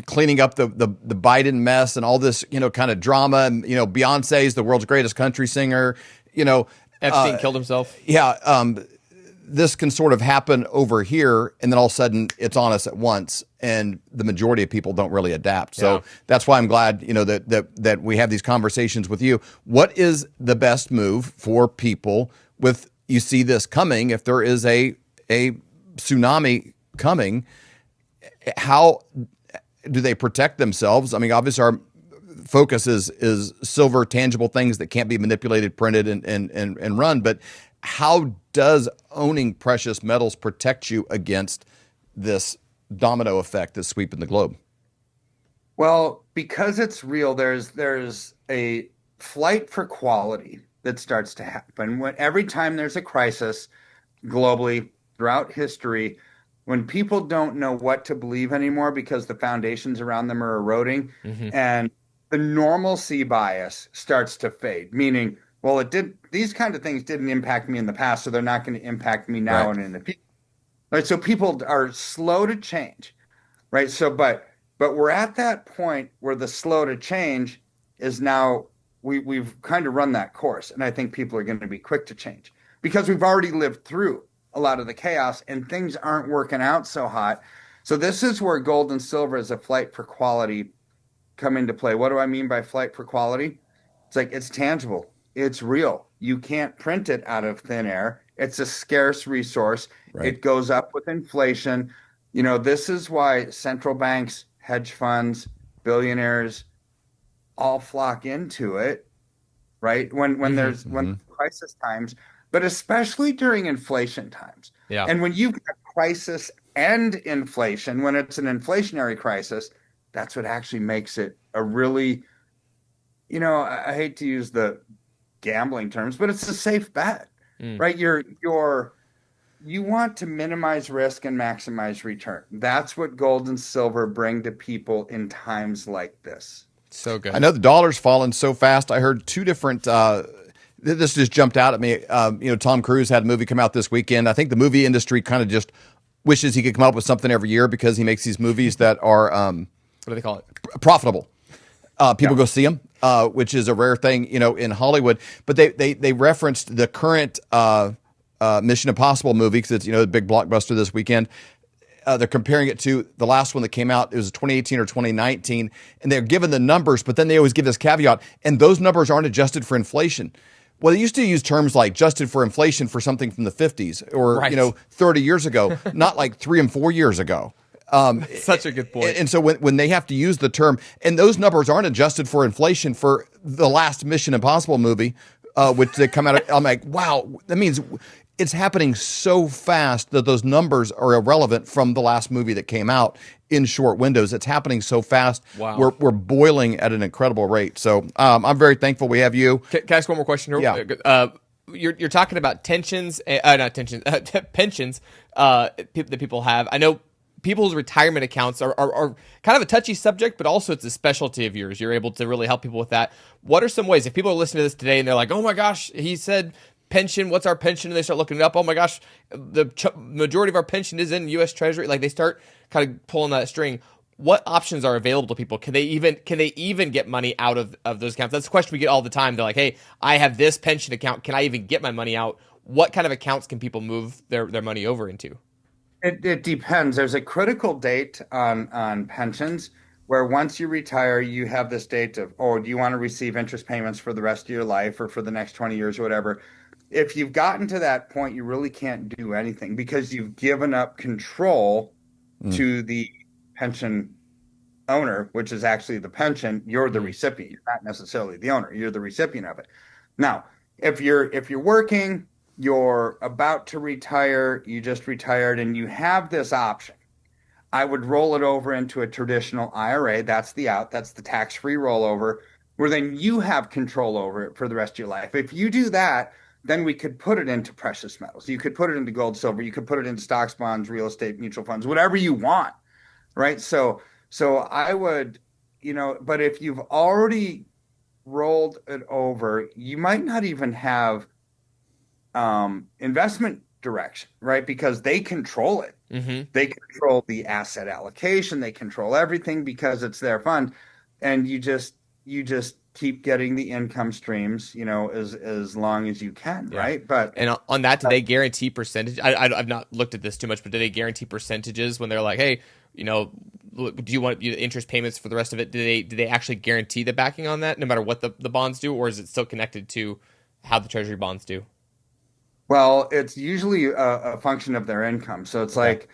cleaning up the Biden mess and all this, kind of drama. And, Beyonce's the world's greatest country singer, Epstein killed himself. Yeah. This can sort of happen over here, and then all of a sudden it's on us at once, and the majority of people don't really adapt. So that's why I'm glad, that we have these conversations with you. What is the best move for people you see this coming? If there is a tsunami coming, how do they protect themselves? I mean, obviously our focus is silver, tangible things that can't be manipulated, printed, and run. But how does owning precious metals protect you against this domino effect that's sweeping the globe? Well, because it's real, there's a flight for quality that starts to happen. Every time there's a crisis globally throughout history, when people don't know what to believe anymore because the foundations around them are eroding, and the normalcy bias starts to fade, meaning, well, these kind of things didn't impact me in the past, so they're not going to impact me now and in the future. Right? So people are slow to change, right? So, but we're at that point where the slow to change is now, we've kind of run that course, and I think people are going to be quick to change because we've already lived through a lot of the chaos and things aren't working out so hot. So this is where gold and silver as a flight for quality come into play. What do I mean by flight for quality? It's like, it's tangible. It's real. You can't print it out of thin air. It's a scarce resource. Right. It goes up with inflation. This is why central banks hedge funds, billionaires all flock into it, right? When there's crisis times, but especially during inflation times. Yeah. And when you've got crisis and inflation, when it's an inflationary crisis, that's what actually makes it a really, I hate to use the gambling terms, but it's a safe bet, right? You want to minimize risk and maximize return. That's what gold and silver bring to people in times like this. So good. I know the dollar's fallen so fast. I heard two different. This just jumped out at me. Tom Cruise had a movie come out this weekend. I think the movie industry kind of just wishes he could come up with something every year because he makes these movies that are what do they call it? Profitable. People go see them, which is a rare thing, in Hollywood. But they referenced the current Mission Impossible movie because it's the big blockbuster this weekend. They're comparing it to the last one that came out. It was 2018 or 2019, and they're given the numbers, but then they always give this caveat, and those numbers aren't adjusted for inflation. Well, they used to use terms like adjusted for inflation for something from the 50s or 30 years ago, not like 3 and 4 years ago. Such a good point. And so when they have to use the term, and those numbers aren't adjusted for inflation for the last Mission Impossible movie, which they come out, I'm like, wow, that means it's happening so fast that those numbers are irrelevant from the last movie that came out in short windows. It's happening so fast. Wow. We're boiling at an incredible rate. So I'm very thankful we have you. Can I ask one more question here? Yeah. You're talking about pensions, pensions that people have. I know people's retirement accounts are kind of a touchy subject, but also it's a specialty of yours. You're able to really help people with that. What are some ways, if people are listening to this today and they're like, oh my gosh, he said pension, what's our pension? And they start looking it up. Oh my gosh, the majority of our pension is in U.S. Treasury. Like they start kind of pulling that string. What options are available to people? Can they even get money out of those accounts? That's a question we get all the time. They're like, hey, I have this pension account. Can I even get my money out? What kind of accounts can people move their money over into? It depends. There's a critical date on pensions where once you retire, you have this date of, do you want to receive interest payments for the rest of your life or for the next 20 years or whatever? If you've gotten to that point, you really can't do anything because you've given up control to the pension owner, which is actually the pension. You're the recipient. You're not necessarily the owner. You're the recipient of it. Now, if you're working, you're about to retire, you just retired, and you have this option, I would roll it over into a traditional IRA. That's the out. That's the tax-free rollover, where then you have control over it for the rest of your life. If you do that, then we could put it into precious metals. You could put it into gold, silver. You could put it into stocks, bonds, real estate, mutual funds, whatever you want, right? So I would, but if you've already rolled it over, you might not even have investment direction, right? Because they control it. Mm-hmm. They control the asset allocation. They control everything because it's their fund. And you just keep getting the income streams, as long as you can, right? But on that, do they guarantee percentage? I've not looked at this too much, but do they guarantee percentages when they're like, hey, do you want interest payments for the rest of it? Do they actually guarantee the backing on that, no matter what the bonds do, or is it still connected to how the Treasury bonds do? Well, it's usually a function of their income. So it's like,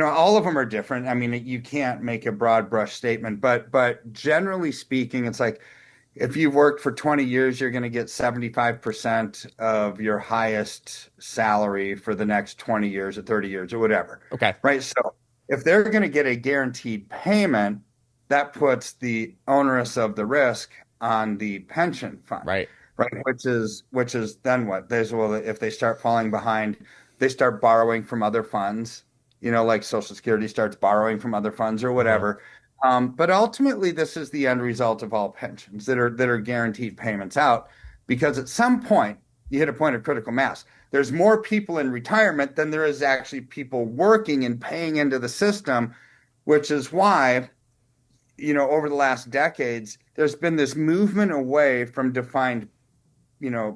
all of them are different. I mean, you can't make a broad brush statement, but generally speaking, it's like, if you've worked for 20 years, you're going to get 75% of your highest salary for the next 20 years or 30 years or whatever. Okay. Right. So if they're going to get a guaranteed payment, that puts the onerous of the risk on the pension fund. Right. Right. Which is then what? If they start falling behind, they start borrowing from other funds, like Social Security starts borrowing from other funds or whatever. Mm-hmm. But ultimately, this is the end result of all pensions that are guaranteed payments out, because at some point you hit a point of critical mass. There's more people in retirement than there is actually people working and paying into the system, which is why, over the last decades, there's been this movement away from defined,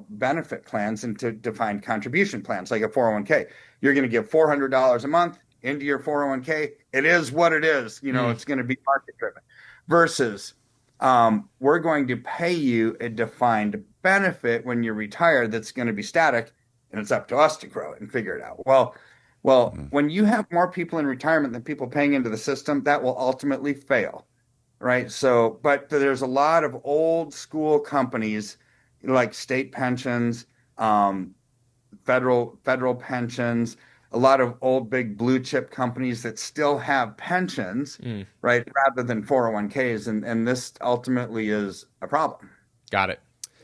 benefit plans into defined contribution plans, like a 401k. You're going to give $400 a month into your 401k. It is what it is. It's going to be market driven versus we're going to pay you a defined benefit when you retire that's going to be static, and it's up to us to grow it and figure it out. Well, Well, when you have more people in retirement than people paying into the system, that will ultimately fail, right? So, but there's a lot of old school companies like state pensions, federal pensions, a lot of old big blue chip companies that still have pensions, right, rather than 401ks, and this ultimately is a problem. Got it.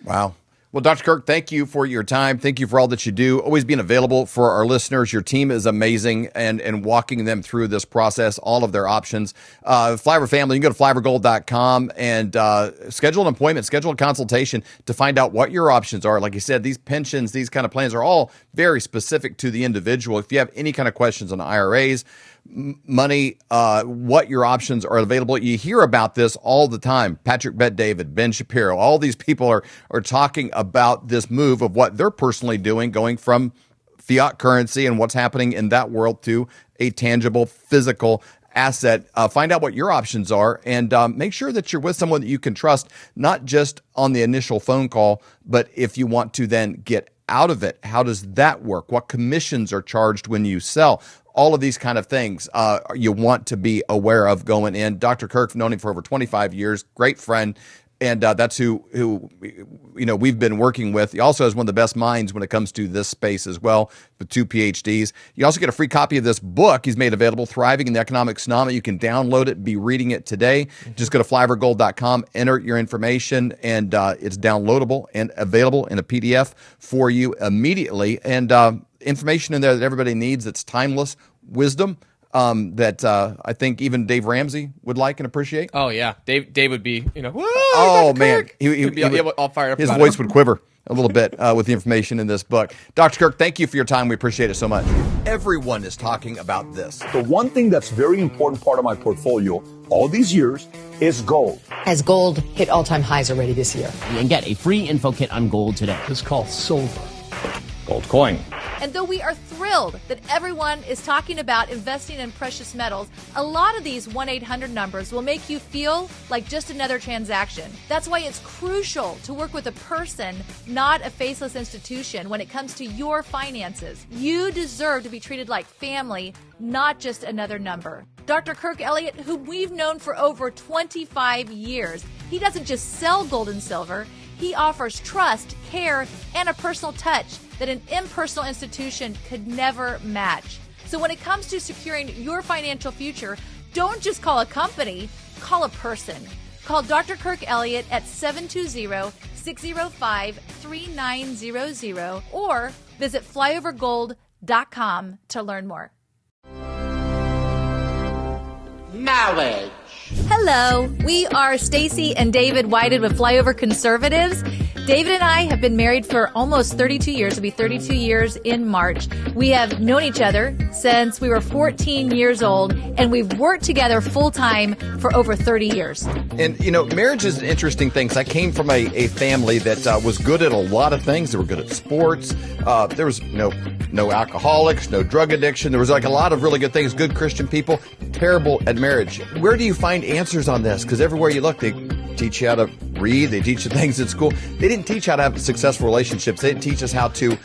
Wow. Well, Dr. Kirk, thank you for your time. Thank you for all that you do. Always being available for our listeners. Your team is amazing and walking them through this process, all of their options. Flyover family, you can go to flyovergold.com and schedule an appointment, schedule a consultation to find out what your options are. Like you said, these pensions, these kind of plans are all very specific to the individual. If you have any kind of questions on IRAs, money, what your options are available. You hear about this all the time. Patrick Bet-David, Ben Shapiro, all these people are talking about this move of what they're personally doing, going from fiat currency and what's happening in that world to a tangible physical asset. Find out what your options are and make sure that you're with someone that you can trust, not just on the initial phone call, but if you want to then get out of it, how does that work? What commissions are charged when you sell? All of these kind of things you want to be aware of going in. Dr. Kirk, known him for over 25 years, great friend, and that's who we've been working with. He also has one of the best minds when it comes to this space as well, with 2 PhDs. You also get a free copy of this book he's made available, Thriving in the Economic Tsunami. You can download it, be reading it today. Just go to flyovergold.com, enter your information, and it's downloadable and available in a PDF for you immediately. And information in there that everybody needs that's timeless wisdom that I think even Dave Ramsey would like and appreciate. Oh, yeah. Dave would be, oh, man. He'd be all fired up. His voice would quiver a little bit with the information in this book. Dr. Kirk, thank you for your time. We appreciate it so much. Everyone is talking about this. The one thing that's very important part of my portfolio all these years is gold. As gold hit all-time highs already this year. And get a free info kit on gold today. It's called silver. Gold coin. And though we are thrilled that everyone is talking about investing in precious metals, a lot of these 1-800 numbers will make you feel like just another transaction. That's why it's crucial to work with a person, not a faceless institution, when it comes to your finances. You deserve to be treated like family, not just another number. Dr. Kirk Elliott, who we've known for over 25 years, he doesn't just sell gold and silver. He offers trust, care, and a personal touch that an impersonal institution could never match. So when it comes to securing your financial future, don't just call a company, call a person. Call Dr. Kirk Elliott at 720-605-3900 or visit flyovergold.com to learn more. Knowledge. Hello, we are Stacy and David Whited with Flyover Conservatives. David and I have been married for almost 32 years. It'll be 32 years in March. We have known each other since we were 14 years old, and we've worked together full-time for over 30 years. And, marriage is an interesting thing. So I came from a family that was good at a lot of things. They were good at sports. There was no alcoholics, no drug addiction. There was like a lot of really good things, good Christian people, terrible at marriage. Where do you find answers on this? Because everywhere you look, they teach you how to read. They teach you things at school. They didn't teach how to have successful relationships. They didn't teach us how to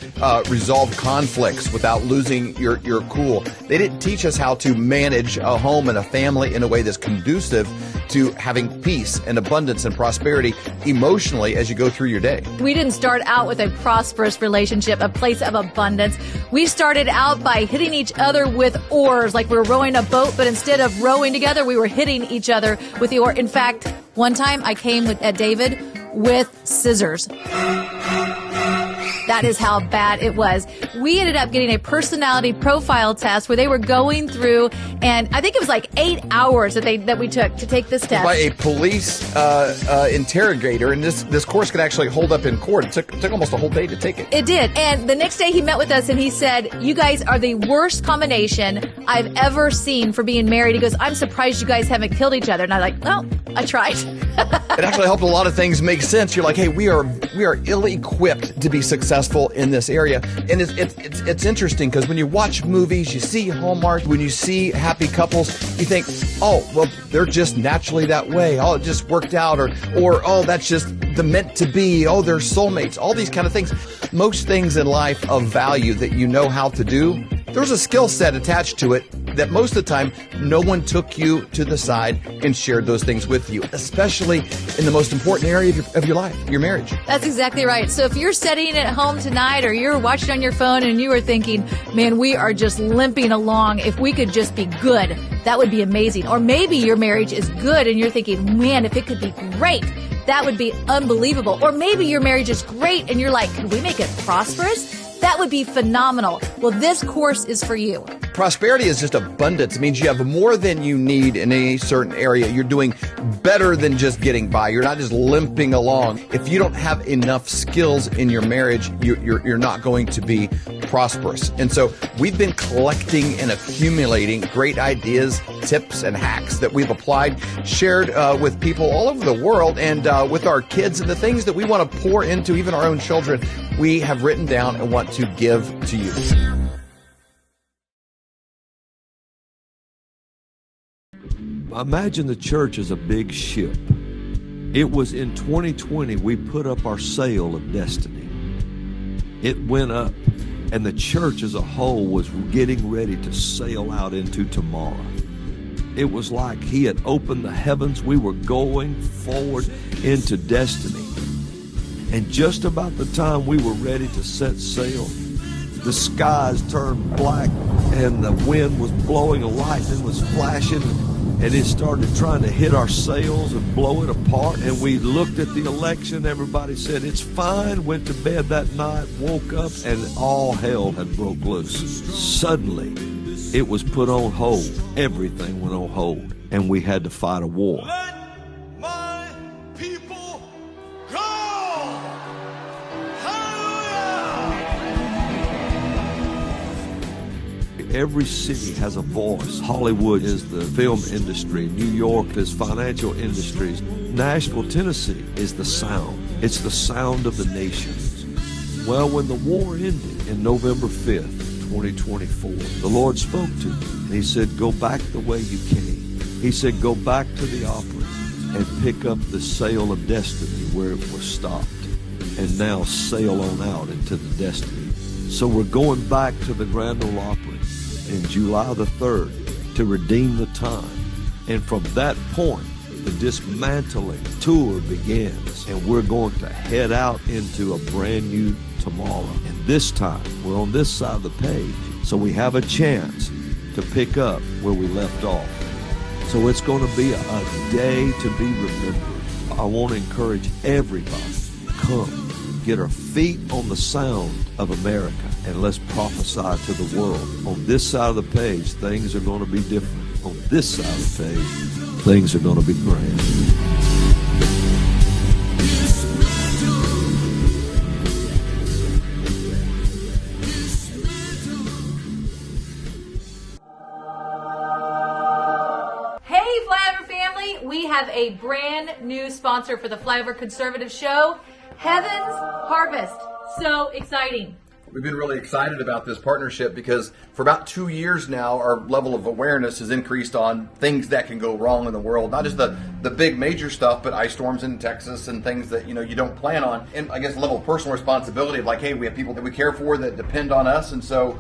resolve conflicts without losing your cool. They didn't teach us how to manage a home and a family in a way that's conducive to having peace and abundance and prosperity emotionally as you go through your day. We didn't start out with a prosperous relationship, a place of abundance. We started out by hitting each other with oars, like we were rowing a boat, but instead of rowing together, we were hitting each other with the oar. In fact, one time I came at David with scissors. That is how bad it was. We ended up getting a personality profile test where they were going through, and I think it was like 8 hours that we took to take this test. By a police interrogator, and this course could actually hold up in court. It took almost a whole day to take it. It did. And the next day he met with us and he said, "You guys are the worst combination I've ever seen for being married." He goes, "I'm surprised you guys haven't killed each other." And I'm like, "Well, I tried." It actually helped a lot of things make sense. You're like, hey, we are ill-equipped to be successful in this area. And it's interesting because when you watch movies, you see Hallmark, when you see happy couples, you think, oh, well, they're just naturally that way. Oh, it just worked out. Or oh, that's just the meant to be. Oh, they're soulmates. All these kind of things. Most things in life of value that you know how to do, there's a skill set attached to it that most of the time no one took you to the side and shared those things with you, especially in the most important area of your life, your marriage. That's exactly right. So if you're sitting at home tonight or you're watching on your phone and you are thinking, man, we are just limping along. If we could just be good, that would be amazing. Or maybe your marriage is good and you're thinking, man, if it could be great, that would be unbelievable. Or maybe your marriage is great and you're like, can we make it prosperous? That would be phenomenal. Well, this course is for you. Prosperity is just abundance. It means you have more than you need in any certain area. You're doing better than just getting by. You're not just limping along. If you don't have enough skills in your marriage, you're not going to be prosperous. And so we've been collecting and accumulating great ideas, tips, and hacks that we've applied, shared with people all over the world, and with our kids, and the things that we want to pour into even our own children, we have written down and want to give to you. Imagine the church as a big ship. It was in 2020 we put up our sail of destiny. It went up, and the church as a whole was getting ready to sail out into tomorrow. It was like he had opened the heavens. We were going forward into destiny. And just about the time we were ready to set sail, the skies turned black and the wind was blowing, and lightning was flashing, and it started trying to hit our sails and blow it apart. And we looked at the election. Everybody said, it's fine. Went to bed that night, woke up, and all hell had broke loose. Suddenly, it was put on hold. Everything went on hold, and we had to fight a war. Every city has a voice. Hollywood is the film industry. New York is financial industries. Nashville, Tennessee is the sound. It's the sound of the nations. Well, when the war ended in November 5th, 2024, the Lord spoke to me, and he said, go back the way you came. He said, go back to the opera and pick up the sail of destiny where it was stopped, and now sail on out into the destiny. So we're going back to the Grand Ole Opry in July the 3rd to redeem the time. And from that point, the dismantling tour begins, and we're going to head out into a brand new tomorrow. And this time, we're on this side of the page, so we have a chance to pick up where we left off. So it's going to be a day to be remembered. I want to encourage everybody, come, get our feet on the sound of America, and let's prophesy to the world. On this side of the page, things are going to be different. On this side of the page, things are going to be grand. Hey, Flyover family, we have a brand new sponsor for the Flyover Conservative Show, Heaven's Harvest. So exciting. We've been really excited about this partnership because for about 2 years now, our level of awareness has increased on things that can go wrong in the world. Not just the big major stuff, but ice storms in Texas and things that, you don't plan on. And I guess a level of personal responsibility of like, hey, we have people that we care for that depend on us. And so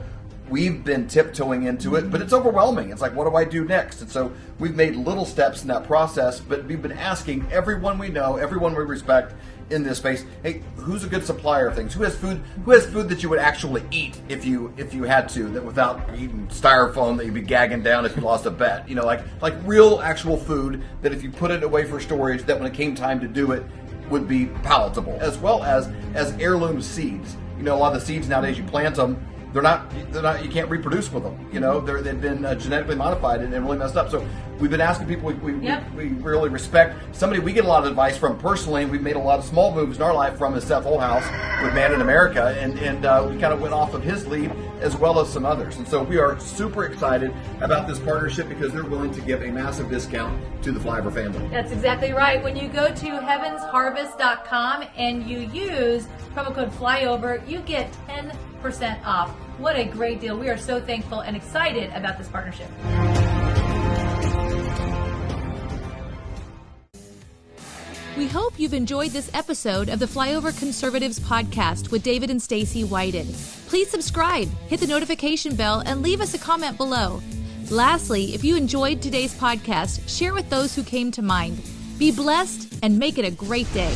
we've been tiptoeing into it, but it's overwhelming. It's like, what do I do next? And so we've made little steps in that process, but we've been asking everyone we know, everyone we respect in this space, hey, who's a good supplier of things? Who has food that you would actually eat if you had to, that without eating styrofoam that you'd be gagging down if you lost a bet? Like real actual food that if you put it away for storage, that when it came time to do it would be palatable, as well as heirloom seeds. A lot of the seeds nowadays, you plant them, they're not, you can't reproduce with them. They've been genetically modified and really messed up. So we've been asking people we really respect. Somebody we get a lot of advice from personally, and we've made a lot of small moves in our life from, is Seth Holhouse with Man in America. And we kind of went off of his lead as well as some others. And so we are super excited about this partnership because they're willing to give a massive discount to the Flyover family. That's exactly right. When you go to heavensharvest.com and you use promo code Flyover, you get 10% off. What a great deal. We are so thankful and excited about this partnership. We hope you've enjoyed this episode of the Flyover Conservatives podcast with David and 𝗬𝗢 Whited. Please subscribe, hit the notification bell, and leave us a comment below. Lastly, if you enjoyed today's podcast, share with those who came to mind. Be blessed and make it a great day.